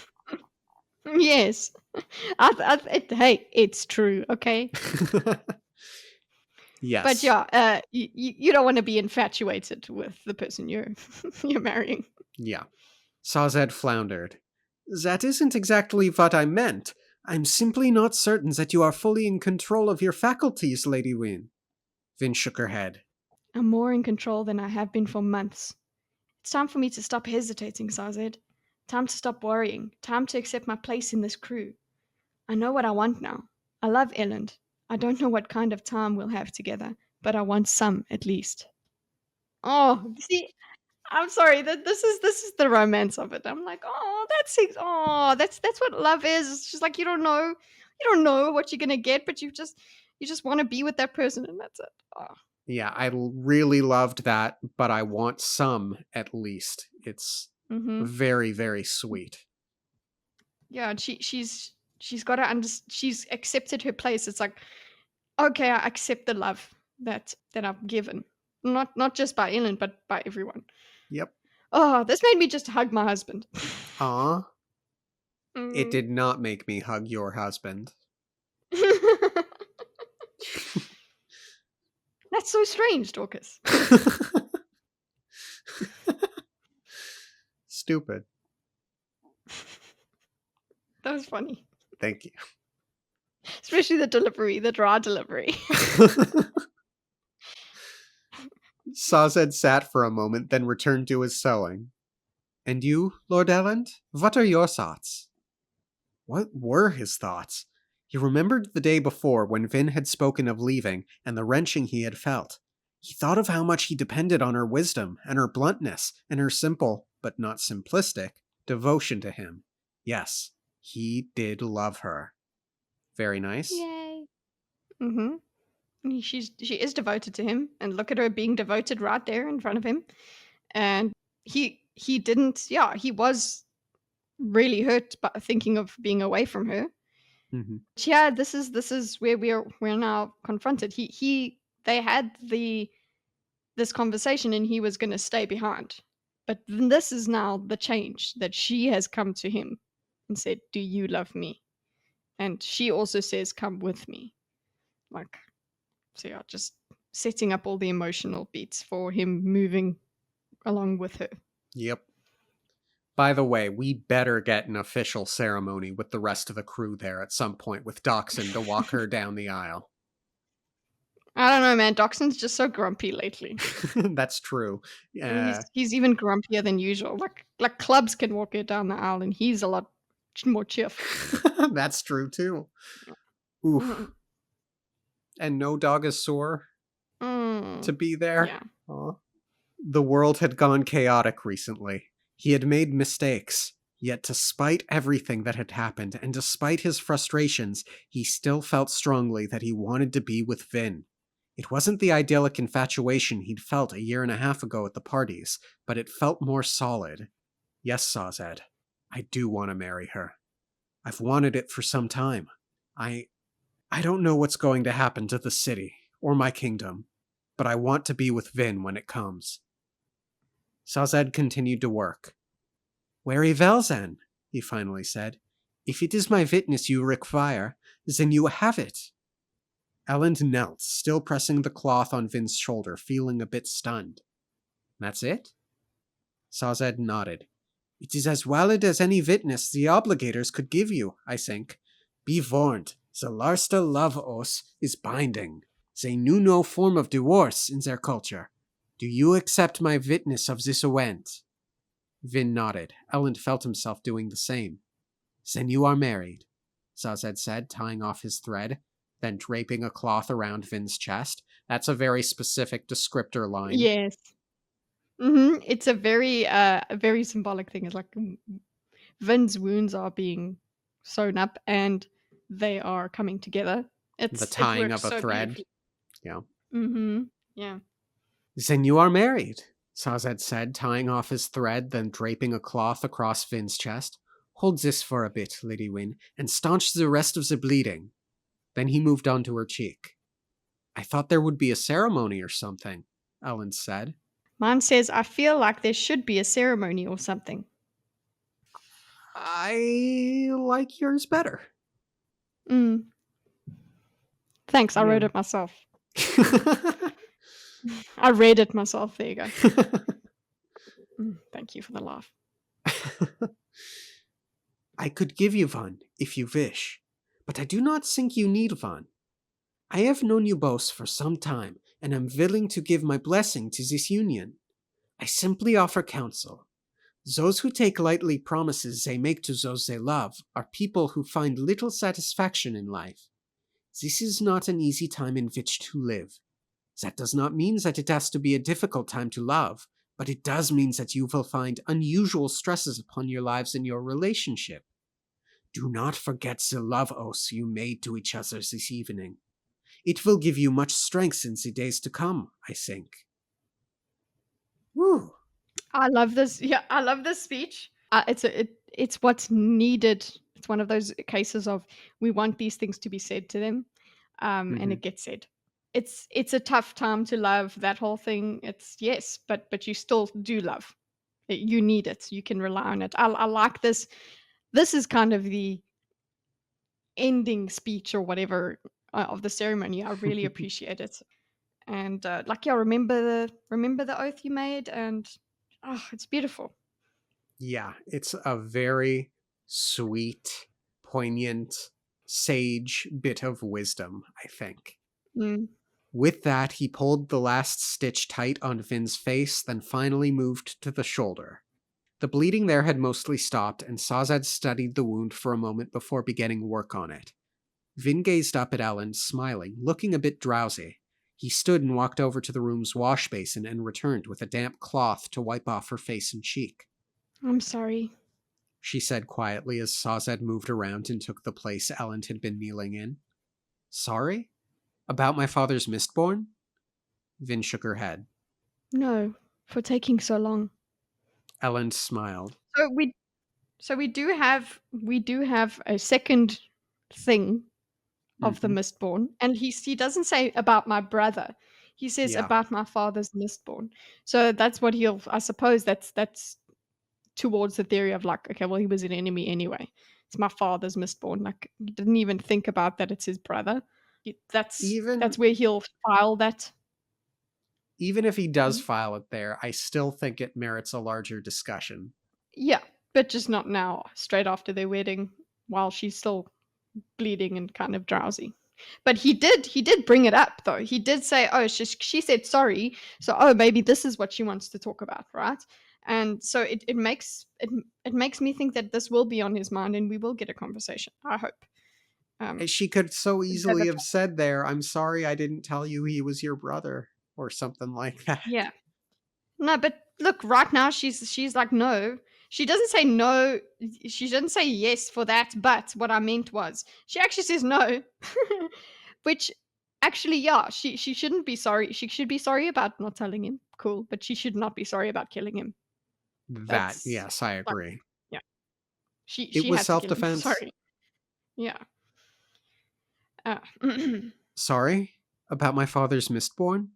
Yes. Hey, it's true, okay? Yes. But yeah, you don't want to be infatuated with the person you're marrying. Yeah. Sazed floundered. That isn't exactly what I meant. I'm simply not certain that you are fully in control of your faculties, Lady Wynne. Vin shook her head. I'm more in control than I have been for months. It's time for me to stop hesitating, Sazed. Time to stop worrying. Time to accept my place in this crew. I know what I want now. I love Elland. I don't know what kind of time we'll have together, but I want some at least. Oh, see, I'm sorry. This is the romance of it. I'm like, oh, that's what love is. It's just like you don't know what you're gonna get, but you just want to be with that person, and that's it. Oh. Yeah, I really loved that, but I want some at least. It's Mm-hmm. very, very sweet. Yeah, and she's got to she's accepted her place. It's like, okay, I accept the love that I'm given, not just by Ellen, but by everyone. Yep. Oh, this made me just hug my husband. Aw. It Mm. did not make me hug your husband. That's so strange, Dorkus. Stupid. That was funny, Thank you. especially the dry delivery. Sazed sat for a moment, then returned to his sewing. And you, Lord Elland? What are your thoughts? What were his thoughts? He remembered the day before when Vin had spoken of leaving and the wrenching he had felt. He thought of how much he depended on her wisdom and her bluntness and her simple, but not simplistic, devotion to him. Yes, he did love her. Very nice. Yay. Mm-hmm. She is devoted to him, and look at her being devoted right there in front of him. And he didn't. Yeah, he was really hurt by thinking of being away from her. Mm-hmm. Yeah, this is where we're now confronted. They had this conversation, and he was going to stay behind. But then this is now the change that she has come to him and said, "Do you love me?" And she also says, "Come with me." Like, so yeah, just setting up all the emotional beats for him moving along with her. Yep. By the way, we better get an official ceremony with the rest of the crew there at some point with Dachshund to walk her down the aisle. I don't know, man. Dachshund's just so grumpy lately. That's true. He's even grumpier than usual. Like Clubs can walk her down the aisle, and he's a lot more cheerful. That's true too. Oof. Mhm. And no dog is sore to be there. Yeah. Aw. The world had gone chaotic recently. He had made mistakes. Yet despite everything that had happened, and despite his frustrations, he still felt strongly that he wanted to be with Vin. It wasn't the idyllic infatuation he'd felt a year and a half ago at the parties, but it felt more solid. Yes, Sazed, I do want to marry her. I've wanted it for some time. I don't know what's going to happen to the city, or my kingdom, but I want to be with Vin when it comes. Sazed continued to work. Very well, then, he finally said. If it is my witness you require, then you have it. Elend knelt, still pressing the cloth on Vin's shoulder, feeling a bit stunned. That's it? Sazed nodded. It is as valid as any witness the obligators could give you, I think. Be warned, the Larsta love oath is binding. They knew no form of divorce in their culture. Do you accept my witness of this event? Vin nodded. Elend felt himself doing the same. Then you are married, Sazed said, tying off his thread, then draping a cloth around Vin's chest. That's a very specific descriptor line. Yes. Mm-hmm. It's a very symbolic thing. It's like Vin's wounds are being sewn up and they are coming together. The tying works of a so thread. Yeah. Mm-hmm. Yeah. Then you are married, Sazed said, tying off his thread, then draping a cloth across Vin's chest. Hold this for a bit, Lady Wynne, and staunch the rest of the bleeding. Then he moved on to her cheek. I thought there would be a ceremony or something, Ellen said. Mine says, I feel like there should be a ceremony or something. I like yours better. Mm. Thanks, I wrote Yeah. it myself. I read it myself. There you go. Thank you for the laugh. I could give you one, if you wish, but I do not think you need one. I have known you both for some time, and am willing to give my blessing to this union. I simply offer counsel. Those who take lightly promises they make to those they love are people who find little satisfaction in life. This is not an easy time in which to live. That does not mean that it has to be a difficult time to love, but it does mean that you will find unusual stresses upon your lives and your relationship. Do not forget the love oath you made to each other this evening. It will give you much strength in the days to come, I think. Woo. I love this. Yeah, I love this speech. It's what's needed. It's one of those cases of we want these things to be said to them, and Mm-hmm. it gets said. It's a tough time to love, that whole thing. It's yes, but you still do love. You need it. You can rely on it. I like this. This is kind of the ending speech or whatever of the ceremony. I really appreciate it. And like, yeah, remember the oath you made, and oh, it's beautiful. Yeah, it's a very sweet, poignant, sage bit of wisdom, I think. Mm. With that, he pulled the last stitch tight on Vin's face, then finally moved to the shoulder. The bleeding there had mostly stopped, and Sazad studied the wound for a moment before beginning work on it. Vin gazed up at Ellen, smiling, looking a bit drowsy. He stood and walked over to the room's wash basin and returned with a damp cloth to wipe off her face and cheek. I'm sorry. She said quietly as Sazed moved around and took the place Ellen had been kneeling in. Sorry? About my father's Mistborn? Vin shook her head. No, for taking so long. Ellen smiled. So we do have a second thing of the Mm-hmm. Mistborn, and he doesn't say about my brother. He says Yeah. about my father's Mistborn. So that's what he'll. I suppose that's towards the theory of like, okay, well, he was an enemy anyway. It's my father's Mistborn. Like, he didn't even think about that it's his brother. That's Even where he'll file that. even if he does Mm. file it there, I still think it merits a larger discussion. Yeah, but just not now. Straight after their wedding, while she's still bleeding and kind of drowsy. But he did bring it up though. He did say, "Oh, she said sorry, so oh, maybe this is what she wants to talk about, right?" And so it makes me think that this will be on his mind, and we will get a conversation. I hope. She could so They've easily have said there, I'm sorry I didn't tell you he was your brother, or something like that. Yeah. No, but look, right now she's like, no. She doesn't say no. She didn't say yes for that. But what I meant was, she actually says no, which actually, yeah, she shouldn't be sorry. She should be sorry about not telling him. Cool, but she should not be sorry about killing him. That, That's yes, I like, agree. yeah, she It she was had to kill him. self-defense. Sorry. Yeah. Uh, Sorry? About my father's Mistborn?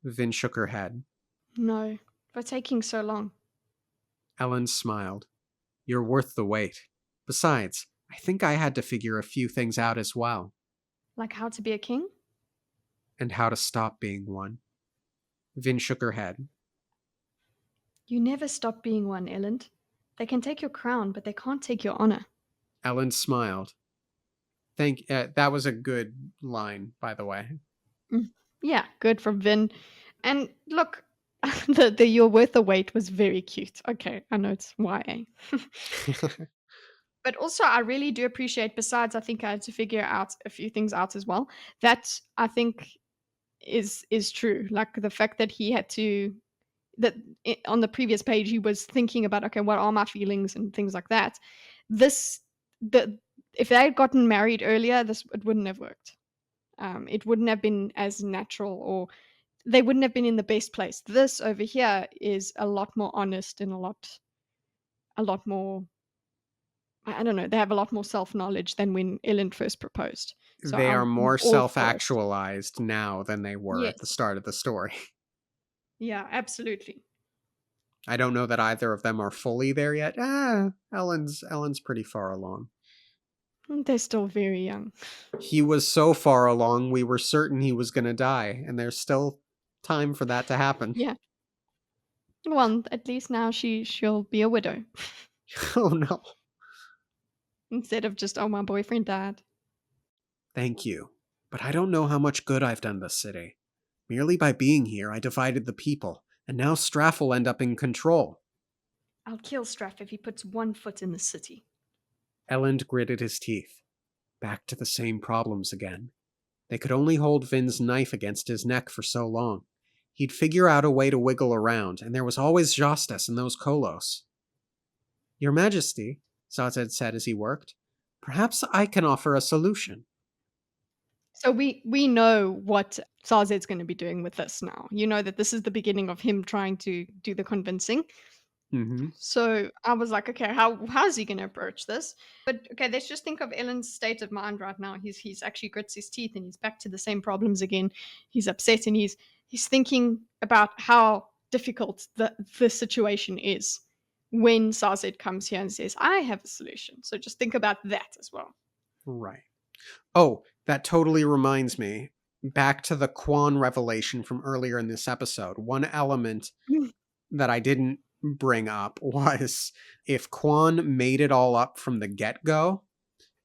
Vin shook her head. no, for taking so long. Ellen smiled. You're worth the wait. Besides, I think I had to figure a few things out as well, Like how to be a king? and how to stop being one. Vin shook her head. You never stop being one, Elend. They can take your crown, but they can't take your honor. Ellen smiled. That was a good line, by the way. Mm. Yeah, good from Vin. And look, the "you're worth the wait" was very cute. Okay, I know it's YA. But also, I really do appreciate, besides, I think I had to figure out a few things out as well, that I think is true. Like the fact that he had to that on the previous page he was thinking about, okay, what are my feelings and things like that. This the If they had gotten married earlier, this it wouldn't have worked. It wouldn't have been as natural, or they wouldn't have been in the best place. This over here is a lot more honest and a lot more I don't know, they have a lot more self-knowledge than when Ellen first proposed. So They are I'm more all for it. self-actualized now than they were at the Yes. start of the story. Yeah, absolutely. I don't know that either of them are fully there yet. Ellen's pretty far along. They're still very young. He was so far along, we were certain he was going to die, and there's still time for that to happen. Yeah. Well, at least now she'll be a widow Oh no. instead of just, "Oh, my boyfriend died." Thank you. But I don't know how much good I've done this city. Merely by being here, I divided the people, and now Straff will end up in control. I'll kill Straff if he puts one foot in the city. Elend gritted his teeth. Back to the same problems again. They could only hold Vin's knife against his neck for so long. He'd figure out a way to wiggle around, and there was always Jostas and those Kolos. Your Majesty, Zazed said as he worked, perhaps I can offer a solution. So we know what Sazed's gonna be doing with this now. You know that this is the beginning of him trying to do the convincing. Mm-hmm. So I was like, okay, how's he gonna approach this? But okay, let's just think of Ellen's state of mind right now. He's actually grits his teeth and he's back to the same problems again. He's upset and he's thinking about how difficult the situation is when Sazed comes here and says, I have a solution. So just think about that as well. Right. Oh, that totally reminds me. Back to the Quan revelation from earlier in this episode. One element that I didn't bring up was if Quan made it all up from the get-go,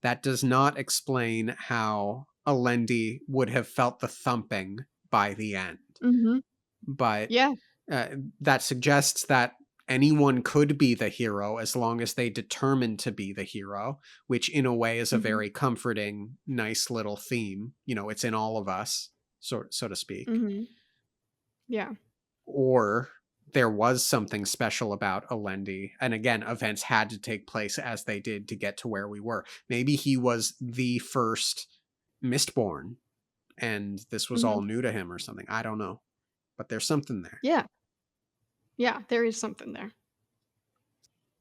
that does not explain how Alendi would have felt the thumping by the end. Mm-hmm. But Yeah. that suggests that anyone could be the hero as long as they determine to be the hero, which in a way is a Mm-hmm. very comforting, nice little theme. You know, it's in all of us, so to speak. Mm-hmm. Yeah. Or there was something special about Alendi, and again, events had to take place as they did to get to where we were. Maybe he was the first Mistborn, and this was Mm-hmm. all new to him or something. I don't know, but there's something there. Yeah. Yeah. There is something there.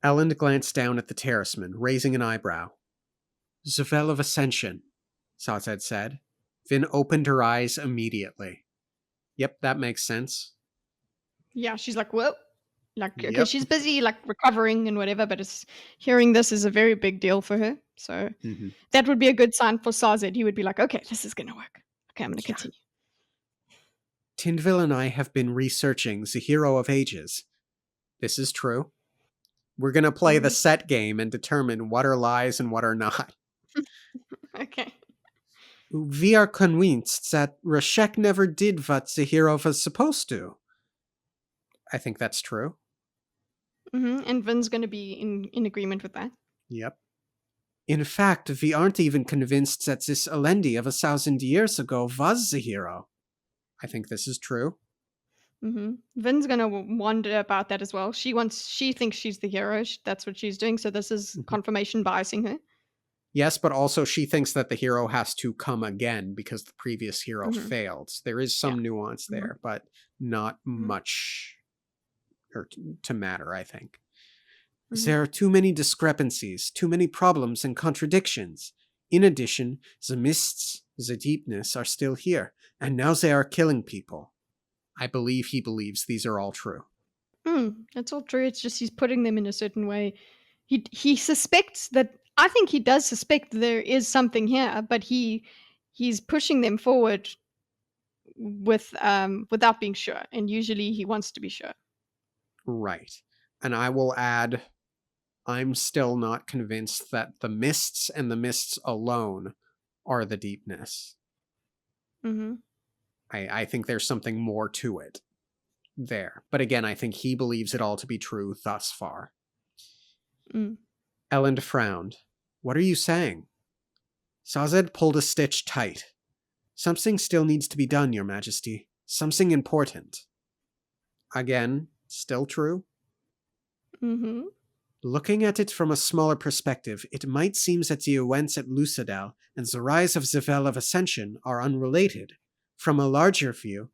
Elend glanced down at the terraceman, raising an eyebrow. The Well of Ascension, Sazed said. Vin opened her eyes immediately. Yep, that makes sense. Yeah. She's like, whoa. Like, okay, Yep. she's busy like recovering and whatever, but it's hearing this is a very big deal for her. So Mm-hmm. that would be a good sign for Sazed. He would be like, okay, this is gonna work. Okay, I'm gonna Yeah. continue. Tinville and I have been researching the Hero of Ages. This is true. We're going to play the set game and determine what are lies and what are not. Okay. We are convinced that Rashek never did what the hero was supposed to. I think that's true. And Vin's gonna be in agreement with that. Yep. In fact, we aren't even convinced that this Alendi of 1,000 years ago was the hero. I think this is true. Vin's gonna wonder about that as well. She thinks she's the hero. That's what she's doing. So this is confirmation biasing her. Yes, but also she thinks that the hero has to come again because the previous hero Mhm. failed. There is some Yeah. nuance there, but not Mhm. much to matter, I think. Mhm. There are too many discrepancies, too many problems and contradictions. In addition, the mists, the deepness are still here, and now they are killing people. I believe he believes these are all true. That's all true. It's just he's putting them in a certain way. He suspects that. I think he does suspect there is something here, but he's pushing them forward without being sure. And usually he wants to be sure. Right. And I will add, I'm still not convinced that the mists and the mists alone are the deepness. Mm-hmm. I think there's something more to it there. But again, I think he believes it all to be true thus far. Elend frowned. What are you saying? Sazed pulled a stitch tight. Something still needs to be done, Your Majesty. Something important. Again, still true? Mm-hmm. Looking at it from a smaller perspective, it might seem that the events at Lucidel and the rise of the Well of Ascension are unrelated. From a larger view,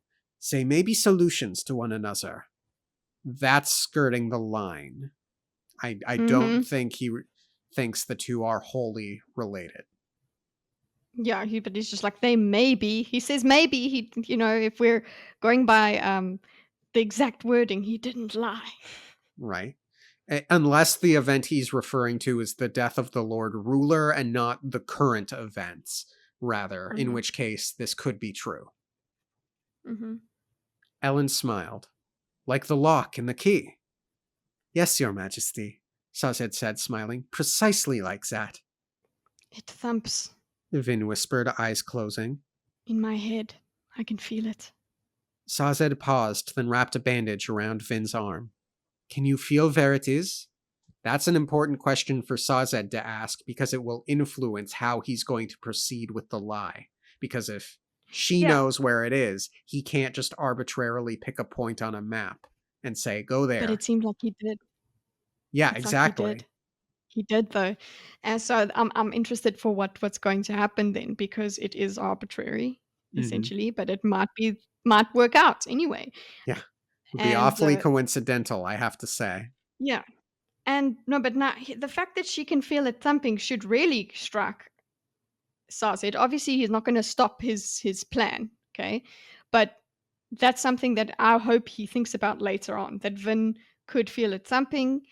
they may be solutions to one another. That's skirting the line. I don't think he... thinks the two are wholly related. Yeah, but he's just like, they may be. He says maybe. If we're going by the exact wording, he didn't lie. Right. Unless the event he's referring to is the death of the Lord Ruler and not the current events, rather, in Mhm, which case this could be true. mhm. Ellen smiled. Like the lock and the key. Yes, Your Majesty, Sazed said, smiling. Precisely like that. It thumps Vin whispered, eyes closing. in my head. I can feel it. Sazed paused, then wrapped a bandage around Vin's arm. Can you feel where it is? That's an important question for Sazed to ask because it will influence how he's going to proceed with the lie. Because if she Yeah, knows where it is, he can't just arbitrarily pick a point on a map and say, go but it there. seemed like he did. Yeah, It's like he did. exactly. He did though. And so I'm interested for what's going to happen then, because it is arbitrary, Hmm. essentially, but it might work out anyway. Yeah. It would be And awfully coincidental, I have to say. yeah. And no, but now the fact that she can feel it thumping should really strike Sarzed. Obviously, he's not going to stop his plan, okay? But that's something that I hope he thinks about later on. That Vin could feel it thumping.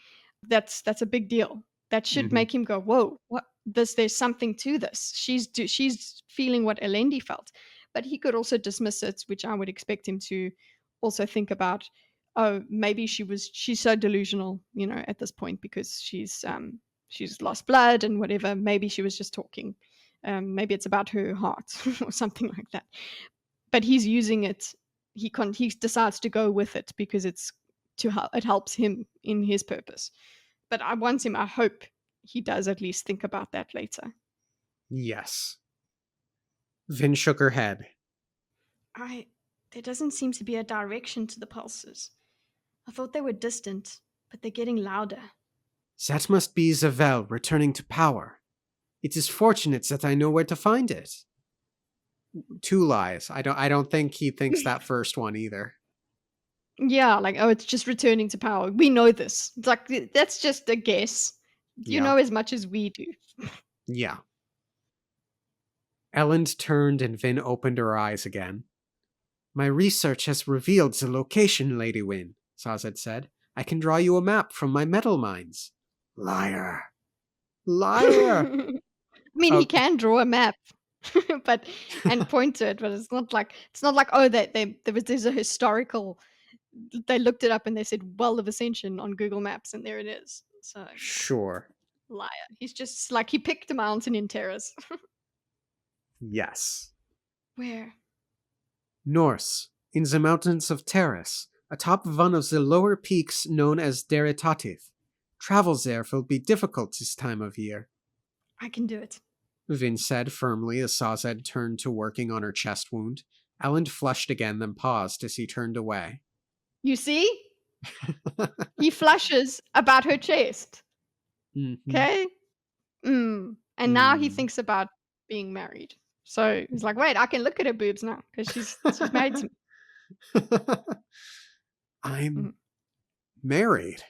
That's a big deal. That should Hmm. make him go, "Whoa, what? There's something to this." She's feeling what Elendi felt, but he could also dismiss it, which I would expect him to also think about. Oh, maybe she's so delusional, at this point because she's lost blood and whatever. Maybe she was just talking. Maybe it's about her heart or something like that. But he's using it. He decides to go with it because it helps him in his purpose. But I hope he does at least think about that later. Yes. Vin shook her head. I There doesn't seem to be a direction to the pulses. I thought they were distant, but they're getting louder. That must be Zavel returning to power. It is fortunate that I know where to find it. Two lies. I don't think he thinks that first one either. Yeah, like, oh, it's just returning to power. We know this. It's like that's just a guess. You Yeah. know as much as we do. Yeah. Elend turned and Vin opened her eyes again. My research has revealed the location, Lady Wynn, Sazed said. I can draw you a map from my metal mines. Liar. Liar. I mean, he Oh, can draw a map, but and point to it, but it's not like, oh, there's a historical. They looked it up and they said Well of Ascension on Google Maps, and there it is. So sure. liar. He's just like he picked a mountain in Terrace. Yes. Where? Norse, in the mountains of Terrace, atop one of the lower peaks known as Deretativ. Travel there will be difficult this time of year, I can do it. Vin said firmly as Sazed turned to working on her chest wound. Elend flushed again, then paused as he turned away. You see, he flushes about her chest. Mm-hmm. Okay. And now he Mm. thinks about being married. So he's like, wait, I can look at her boobs now because she's married to me. I'm married.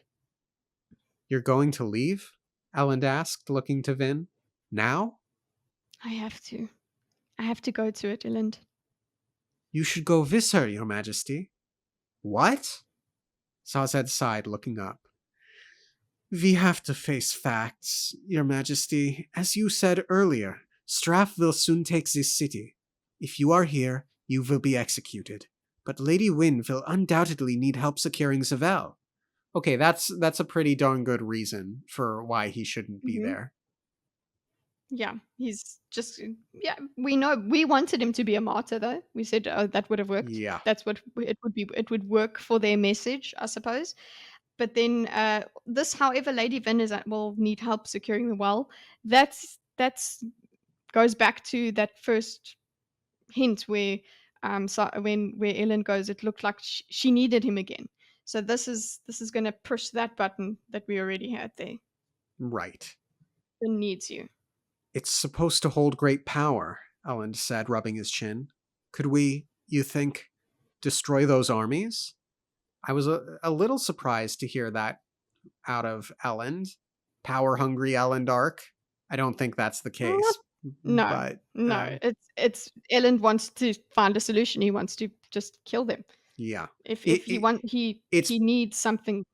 You're going to leave? Elend asked, looking to Vin. Now? I have to. I have to go to it, Iland. You should go with her, Your Majesty. What? Sazed sighed, looking up. We have to face facts, Your Majesty. As you said earlier, Straff will soon take this city. If you are here, you will be executed. But Lady Wynn will undoubtedly need help securing Zavel. Okay, that's a pretty darn good reason for why he shouldn't be Hmm. there. Yeah, he's just, yeah, we know we wanted him to be a martyr though. We said, oh, that would have worked. Yeah. That's what it would be. It would work for their message, I suppose. But then this, however, Lady Vin will need help securing the well. That's goes back to that first hint where where Ellen goes, it looked like she needed him again. So this is going to push that button that we already had there. Right. Vin needs you. It's supposed to hold great power, Elend said, rubbing his chin. Could we, you think, destroy those armies? I was a little surprised to hear that out of Elend. power-hungry Ellendark. I don't think that's the Not case, no, but, no, it's Ellen wants to find a solution, he wants to just kill them. yeah. If It he it want it's he needs something.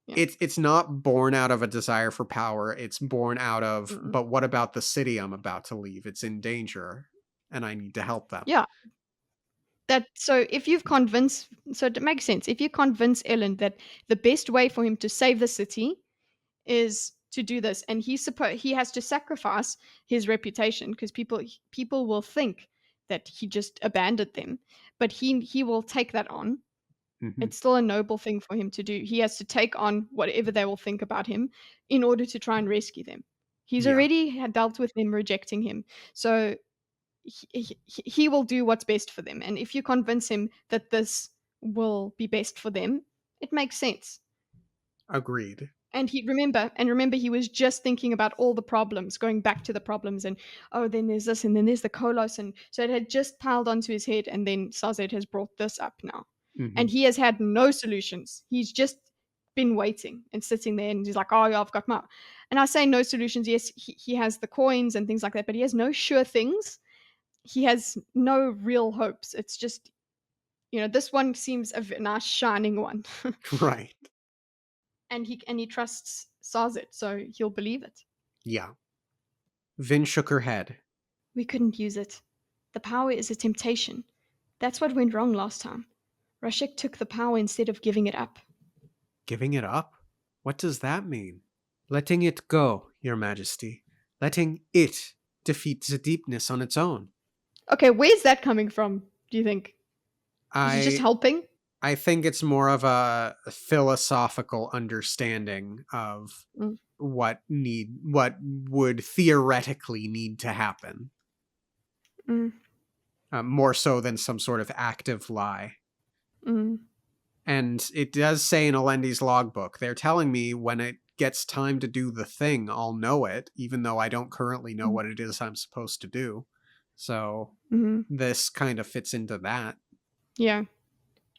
Yeah. it's not born out of a desire for power, it's born out of, Mm. "But what about the city I'm about to leave? It's in danger, and I need to help them." Yeah, that so if you've convinced so it makes sense. If you convince Ellen that the best way for him to save the city is to do this, and he has to sacrifice his reputation because people will think that he just abandoned them, but he will take that on. Mhm. It's still a noble thing for him to do. He has to take on whatever they will think about him in order to try and rescue them. He's Yeah, already had dealt with them rejecting him, so he will do what's best for them. And if you convince him that this will be best for them, it makes sense. agreed. And remember he was just thinking about all the problems, going back to the problems, and oh, then there's this, and then there's the Kolos, and so it had just piled onto his head, and then Sazed has brought this up now. And Mhm. he has had no solutions. He's just been waiting and sitting there, and he's like, oh yeah, I've got my, and I say no solutions. Yes, he has the coins and things like that, but he has no sure things. He has no real hopes. It's just, this one seems a nice shining one. Right. And he trusts Sazed, so he'll believe it. Yeah. Vin shook her head. We couldn't use it. The power is a temptation. That's what went wrong last time. Rashek took the power instead of giving it up. Giving it up? What does that mean? Letting it go, Your Majesty. Letting it defeat the deepness on its own. Okay, where's that coming from, do you think? Is he just I helping? I think it's more of a philosophical understanding of Mm, what would theoretically need to happen, mm, more so than some sort of active lie. mm, And it does say in Alendi's logbook, they're telling me when it gets time to do the thing, I'll know it, even though I don't currently know mm, what it is I'm supposed to do. So mm. this kind of fits into that. Yeah.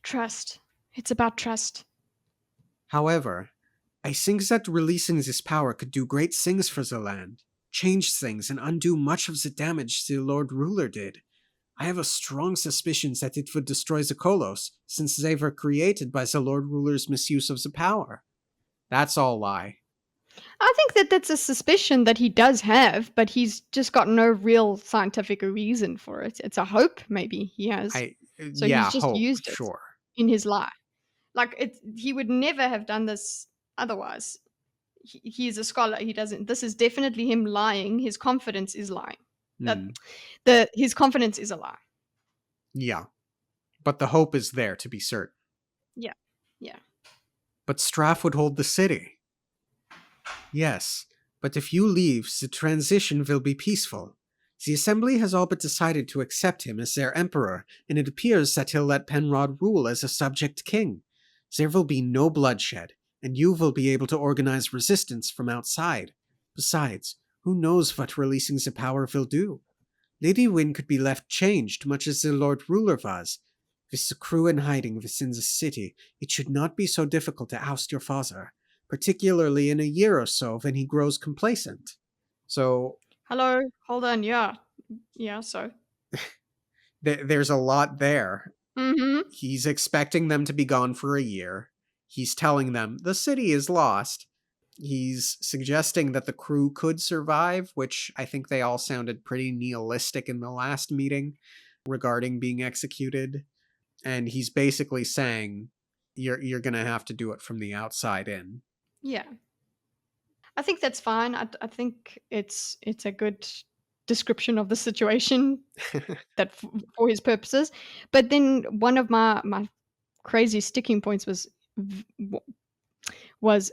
Trust. It's about trust. However, I think that releasing this power could do great things for the land, change things, and undo much of the damage the Lord Ruler did. I have a strong suspicion that it would destroy the Kolos, since they were created by the Lord Ruler's misuse of the power. That's all lie. I think that that's a suspicion that he does have, but he's just got no real scientific reason for it. It's a hope, maybe he has. So he's Yeah, just hope, used it sure. in his lie. Like he would never have done this otherwise. He's a scholar. He doesn't. This is definitely him lying. His confidence is lying. That Hmm. his confidence is a lie. Yeah, but the hope is there to be certain. Yeah, yeah. But Straff would hold the city. Yes, but if you leave, the transition will be peaceful. The Assembly has all but decided to accept him as their emperor, and it appears that he'll let Penrod rule as a subject king. There will be no bloodshed, and you will be able to organize resistance from outside. Besides, who knows what releasing the power will do? Lady Wynne could be left changed, much as the Lord Ruler was. With the crew in hiding within the city, it should not be so difficult to oust your father, particularly in a year or so when he grows complacent. So, Hello, hold on. Yeah, yeah. So, there's a lot there. mm-hmm. He's expecting them to be gone for a year. He's telling them the city is lost. He's suggesting that the crew could survive, which I think they all sounded pretty nihilistic in the last meeting regarding being executed. And he's basically saying you're going to have to do it from the outside in. Yeah. I think that's fine. I think it's a good description of the situation that for his purposes. But then one of my crazy sticking points was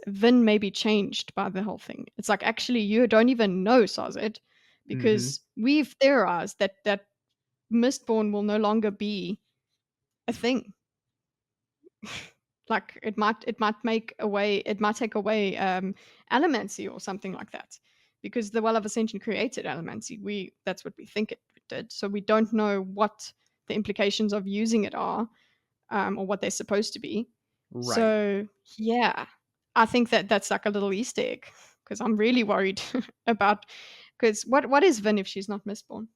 Vin may be changed by the whole thing. It's like actually you don't even know Sazed Mm-hmm. because we've theorized that Mistborn will no longer be a thing. Like it might take away Allomancy or something like that, because the Well of Ascension created Allomancy. That's what we think it did. So we don't know what the implications of using it are, or what they're supposed to be. Right. So yeah, I think that that's like a little Easter egg because I'm really worried about. Because what is Vin if she's not Mistborn?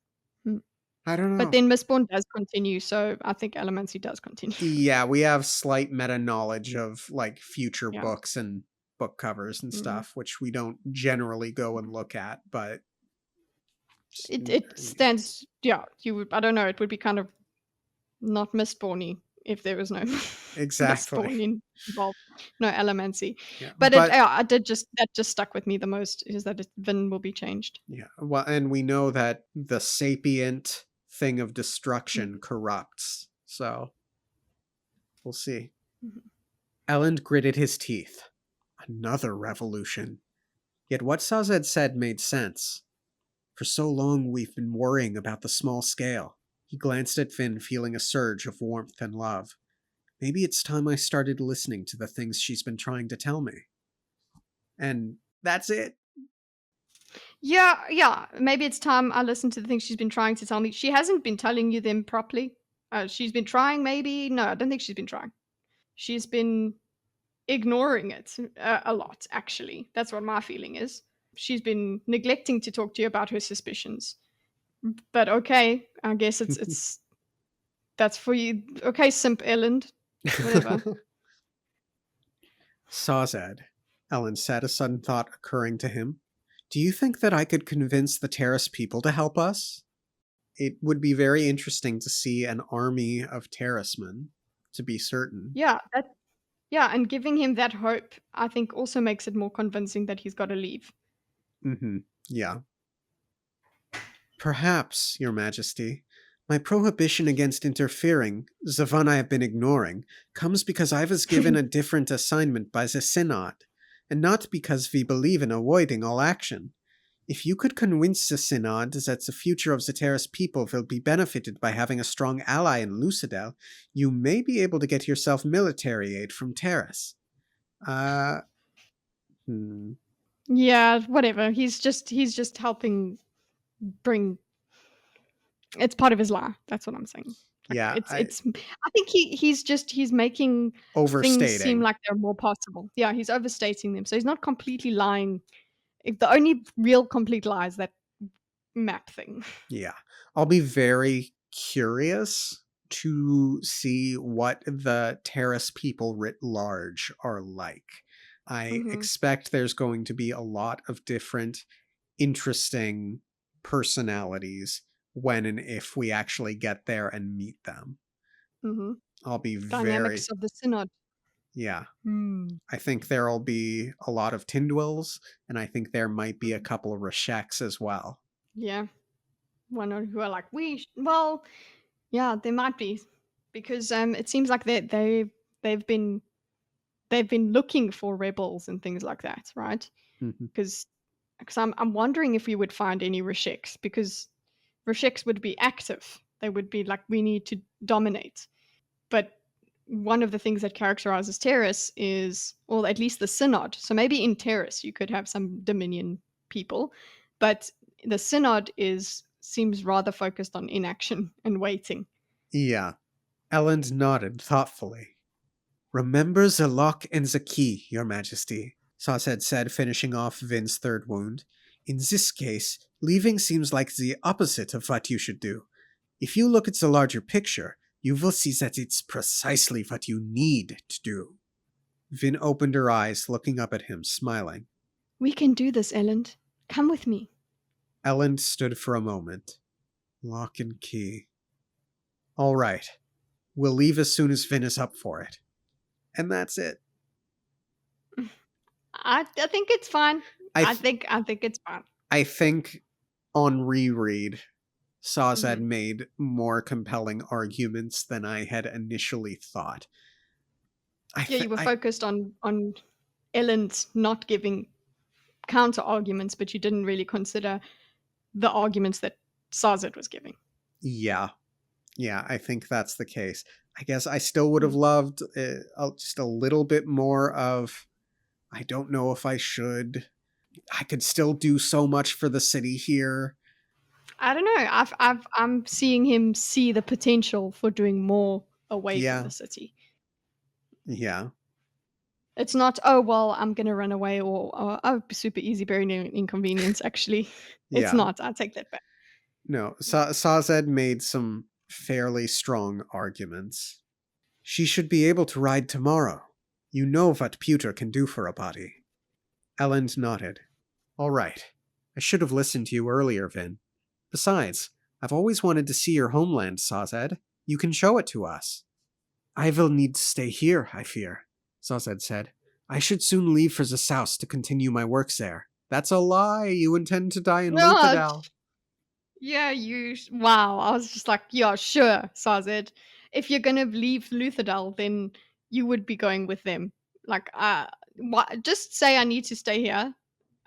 Hmm. I don't But know. then Mistborn does continue, so I think Allomancy does continue. Yeah, we have slight meta knowledge of like future Yeah. books and book covers and Mm. stuff, which we don't generally go and look at, but It stands. Yeah, you would. I don't know. It would be kind of not Mistborny if there was no exactly. Mistborn involved, no Allomancy. Yeah, But it, but yeah, I did just that just stuck with me the most is that Vin will be changed. yeah, well, and we know that the sapient thing of destruction Mhm, corrupts, so we'll see. mhm. Elend gritted his teeth. Another revolution. Yet what Sazed said made sense. For so long we've been worrying about the small scale. He glanced at Finn, feeling a surge of warmth and love. Maybe it's time I started listening to the things she's been trying to tell me. And that's it. Yeah, yeah. Maybe it's time I listen to the things she's been trying to tell me. She hasn't been telling you them properly. She's been trying, maybe. No, I don't think she's been trying. She's been ignoring it a lot, actually. That's what my feeling is. She's been neglecting to talk to you about her suspicions. But okay, I guess it's that's for you. Okay, Simp Elland. Whatever. Sazed. Ellen said, a sudden thought occurring to him. Do you think that I could convince the Terrace people to help us? It would be very interesting to see an army of Terracemen, to be certain. Yeah, and giving him that hope, I think, also makes it more convincing that he's got to leave. Mm-hmm. Yeah. Perhaps, Your Majesty. My prohibition against interfering, the one I have been ignoring, comes because I was given a different assignment by the Synod, and not because we believe in avoiding all action. If you could convince the Synod that the future of the Terrace people will be benefited by having a strong ally in Lucidel, you may be able to get yourself military aid from Terrace. Uh, hmm. Yeah, whatever. He's just helping bring. It's part of his lie. That's what I'm saying. Like Yeah, it's. I think he's making things seem overstating. like they're more possible. Yeah, he's overstating them. So he's not completely lying. The only real complete lie is that map thing. Yeah. I'll be very curious to see what the Terrace people writ large are like. I Mhm. expect there's going to be a lot of different interesting personalities when and if we actually get there and meet them. Mhm. I'll be Dynamics very, of the synod. yeah. Hmm. I think there'll be a lot of Tindwills, and I think there might be a Mhm. couple of Rasheks as well. Yeah. One who are like well, yeah, there might be because it seems like they've been they've been looking for rebels and things like that, right? Mhm. Because I'm wondering if we would find any Rasheks because Rasheks would be active. They would be like we need to dominate. But one of the things that characterizes Terrace is, or at least the Synod. So maybe in Terrace you could have some Dominion people, but the Synod is seems rather focused on inaction and waiting. Yeah. Elend nodded thoughtfully. Remember the lock and the key, Your Majesty, Sased said, finishing off Vin's third wound. In this case, leaving seems like the opposite of what you should do. If you look at the larger picture, you will see that it's precisely what you need to do. Vin opened her eyes, looking up at him, smiling. We can do this, Elend. Come with me. Elend stood for a moment. Lock and key. All right. We'll leave as soon as Vin is up for it. And that's it. I think it's fine. I th- I think it's fine. I think on reread, Sazed Mhm. made more compelling arguments than I had initially thought. Yeah, you were I focused on Elend not giving counter arguments, but you didn't really consider the arguments that Sazed was giving. yeah, yeah, I think that's the case. I guess I still would have Mm. loved just a little bit more of. I don't know if I should. I could still do so much for the city here. I don't know. I'm seeing him see the potential for doing more away from Yeah, the city. yeah. It's not, "Oh, well, I'm gonna run away," or "Oh, super easy, very inconvenience," actually. It's Yeah. not, I take that back. No, Sazed made some fairly strong arguments. She should be able to ride tomorrow. You know what pewter can do for a body. Elend nodded. All right. I should have listened to you earlier, Vin. Besides, I've always wanted to see your homeland, Sazed. You can show it to us. I will need to stay here, I fear, Sazed said. I should soon leave for the south to continue my work there. That's a lie. You intend to die in No, Luthadel. yeah, wow, I was just like, "Yeah, sure, Sazed. If you're gonna leave Luthadel, then you would be going with them." Like, just say, "I need to stay here,"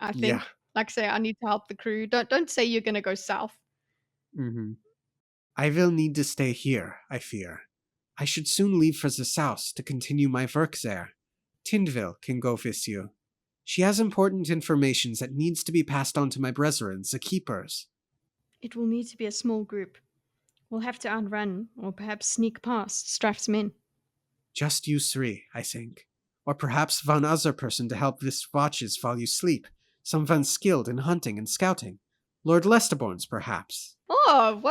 I Yeah. think. Like, say, "I need to help the crew." Don't say you're gonna go south. Mm-hmm. I will need to stay here, I fear. I should soon leave for the south to continue my work there. Tindville can go with you. She has important information that needs to be passed on to my brethren, the keepers. It will need to be a small group. We'll have to outrun or perhaps sneak past Straff's men. Just you three, I think. Or perhaps one other person to help with watches while you sleep. Someone skilled in hunting and scouting. Lord Lesterborn's, perhaps. Oh,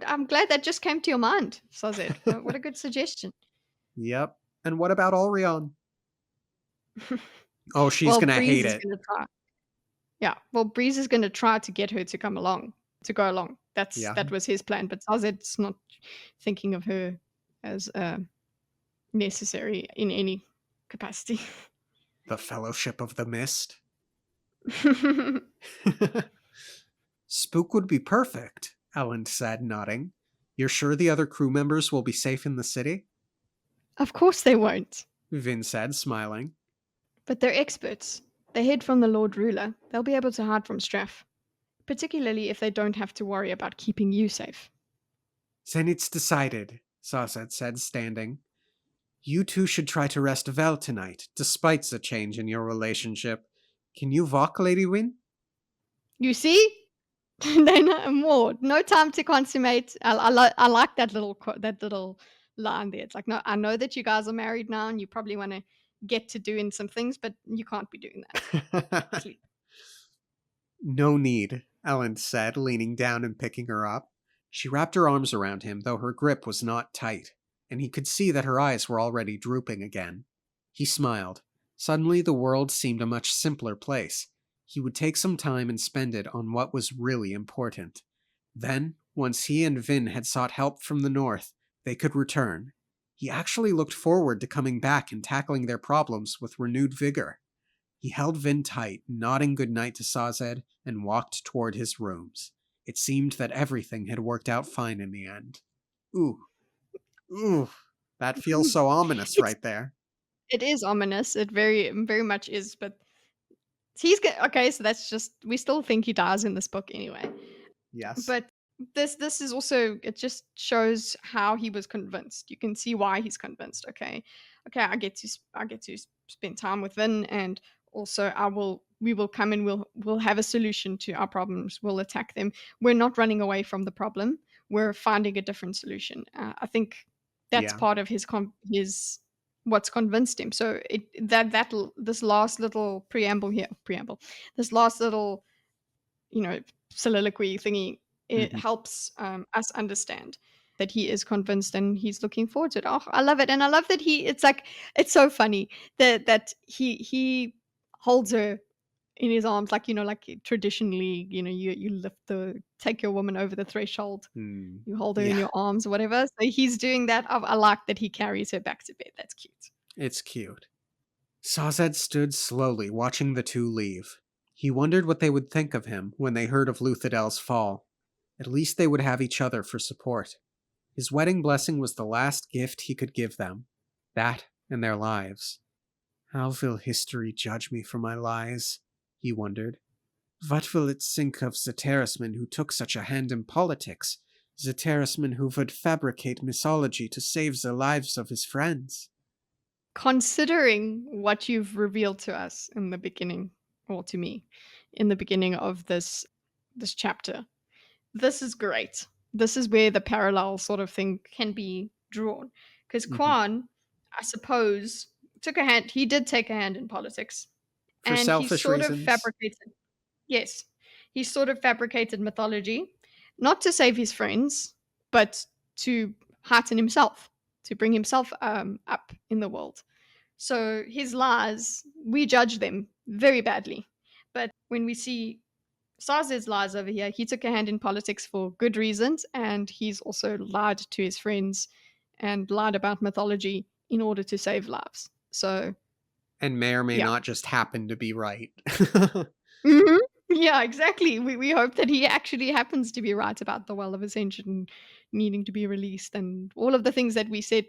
I'm glad that just came to your mind, Sazed. What a good suggestion. Yep. And what about Orion? Oh, she's Well, gonna Breeze hate is it. gonna try. Yeah, well, Breeze is gonna try to get her to come along, to go along. Yeah. That was his plan, but Sazed's not thinking of her as necessary in any capacity. The Fellowship of the Mist. Spook would be perfect, Ellen said, nodding. You're sure the other crew members will be safe in the city? Of course they won't. Vin said, smiling. But they're experts. They hid from the Lord Ruler. They'll be able to hide from Straff. Particularly if they don't have to worry about keeping you safe. Then it's decided, Sazed said, standing. You two should try to rest well tonight, despite the change in your relationship. Can you walk, Lady Wynn? You see? They know more. No time to consummate. I like that little line there. It's like, no, I know that you guys are married now, and you probably want to get to doing some things, but you can't be doing that. Sleep. No need, Ellen said, leaning down and picking her up. She wrapped her arms around him, though her grip was not tight, and he could see that her eyes were already drooping again. He smiled. Suddenly the world seemed a much simpler place. He would take some time and spend it on what was really important. Then, once he and Vin had sought help from the north, they could return. He actually looked forward to coming back and tackling their problems with renewed vigor. He held Vin tight, nodding goodnight to Sazed, and walked toward his rooms. It seemed that everything had worked out fine in the end. Ooh, ooh, that feels so ominous It's right there. it is ominous. It very much is. But okay. So that's just we still think he dies in this book anyway. Yes. But this is also, it just shows how he was convinced. You can see why he's convinced. Okay, I get to spend time with Vin, and also we will come and we'll have a solution to our problems. We'll attack them. We're not running away from the problem. We're finding a different solution. I think that's Yeah. part of his what's convinced him. So this last little preamble, this last little, you know, soliloquy thingy, it Hmm. helps us understand that he is convinced and he's looking forward to it. Oh, I love it, and I love that it's like, it's so funny that he holds her in his arms, like, like traditionally, you take your woman over the threshold, Mm. you hold her in Yeah, your arms or whatever. So he's doing that. I like that he carries her back to bed. That's cute. it's cute. Sazed stood slowly, watching the two leave. He wondered what they would think of him when they heard of Luthadel's fall. At least they would have each other for support. His wedding blessing was the last gift he could give them. That and their lives. How will history judge me for my lies? He wondered. What will it think of the terraceman who took such a hand in politics? The terraceman who would fabricate mythology to save the lives of his friends? Considering what you've revealed to us in the beginning, or to me, in the beginning of this chapter, this is great. This is where the parallel sort of thing can be drawn. Because Hmm. Kwan, I suppose, took a hand. He did take a hand in politics, For and he selfish sort of reasons. fabricated. Yes, he sort of fabricated mythology, not to save his friends, but to heighten himself, to bring himself up in the world. So his lies, we judge them very badly. But when we see Sazed's lies over here, he took a hand in politics for good reasons, and he's also lied to his friends and lied about mythology in order to save lives. So, And may or may yeah. not just happen to be right. Mhm. Yeah, exactly. We hope that he actually happens to be right about the Well of Ascension needing to be released and all of the things that we said.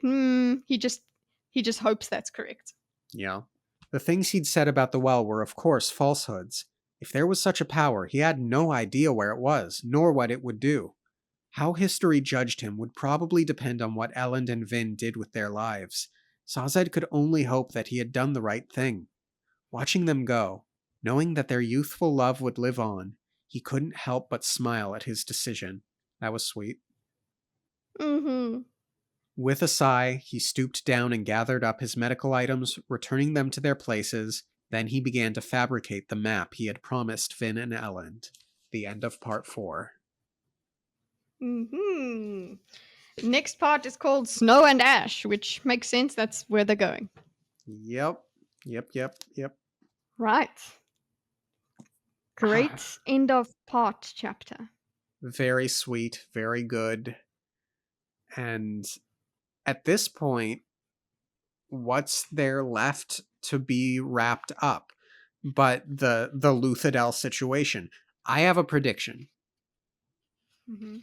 He just hopes that's correct. Yeah. The things he'd said about the well were, of course, falsehoods. If there was such a power, he had no idea where it was, nor what it would do. How history judged him would probably depend on what Elend and Vin did with their lives. Sazed could only hope that he had done the right thing. Watching them go, knowing that their youthful love would live on, he couldn't help but smile at his decision. That was sweet. Mm-hmm. With a sigh, he stooped down and gathered up his medical items, returning them to their places. Then he began to fabricate the map he had promised Finn and Elend. The end of part 4. Mm-hmm. Next part is called Snow and Ash, which makes sense. That's where they're going. Yep. Right. Great end of part chapter. Very sweet, very good. And at this point, what's there left to be wrapped up but the Luthadel situation? I have a prediction. Mm-hmm.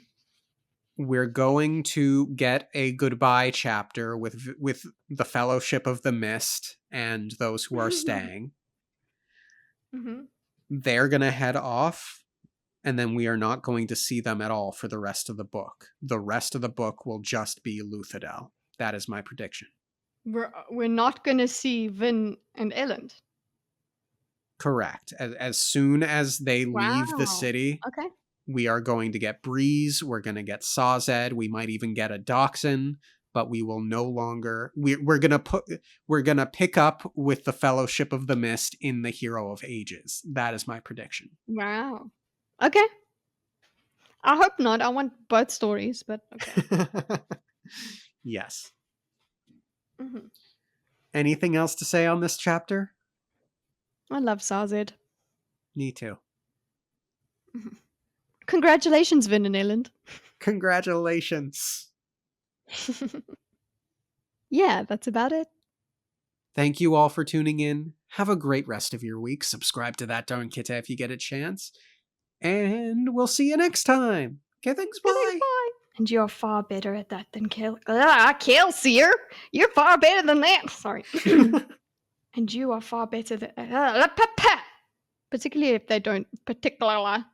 We're going to get a goodbye chapter with the Fellowship of the Mist and those who are staying. Mm-hmm. They're going to head off, and then we are not going to see them at all for the rest of the book. The rest of the book will just be Luthadel. That is my prediction. We're not going to see Vin and Elend. Correct. As soon as they leave the Wow. city, Okay. we are going to get Breeze. We're going to get Sazed. We might even get a Dachshund, but we will no longer. We're gonna pick up with the Fellowship of the Mist in the Hero of Ages. That is my prediction. Wow. Okay. I hope not. I want both stories, but okay. Yes. Mm-hmm. Anything else to say on this chapter? I love Sazed. Me too. Mm-hmm. Congratulations, Vin and Elend. Congratulations. Yeah, that's about it. Thank you all for tuning in. Have a great rest of your week. Subscribe to That Darn Kita if you get a chance. And we'll see you next time. Okay, thanks, bye. Bye. And you're far better at that than Kelsier. You're far better than that. Sorry. And you are far better than... particularly if they don't particularly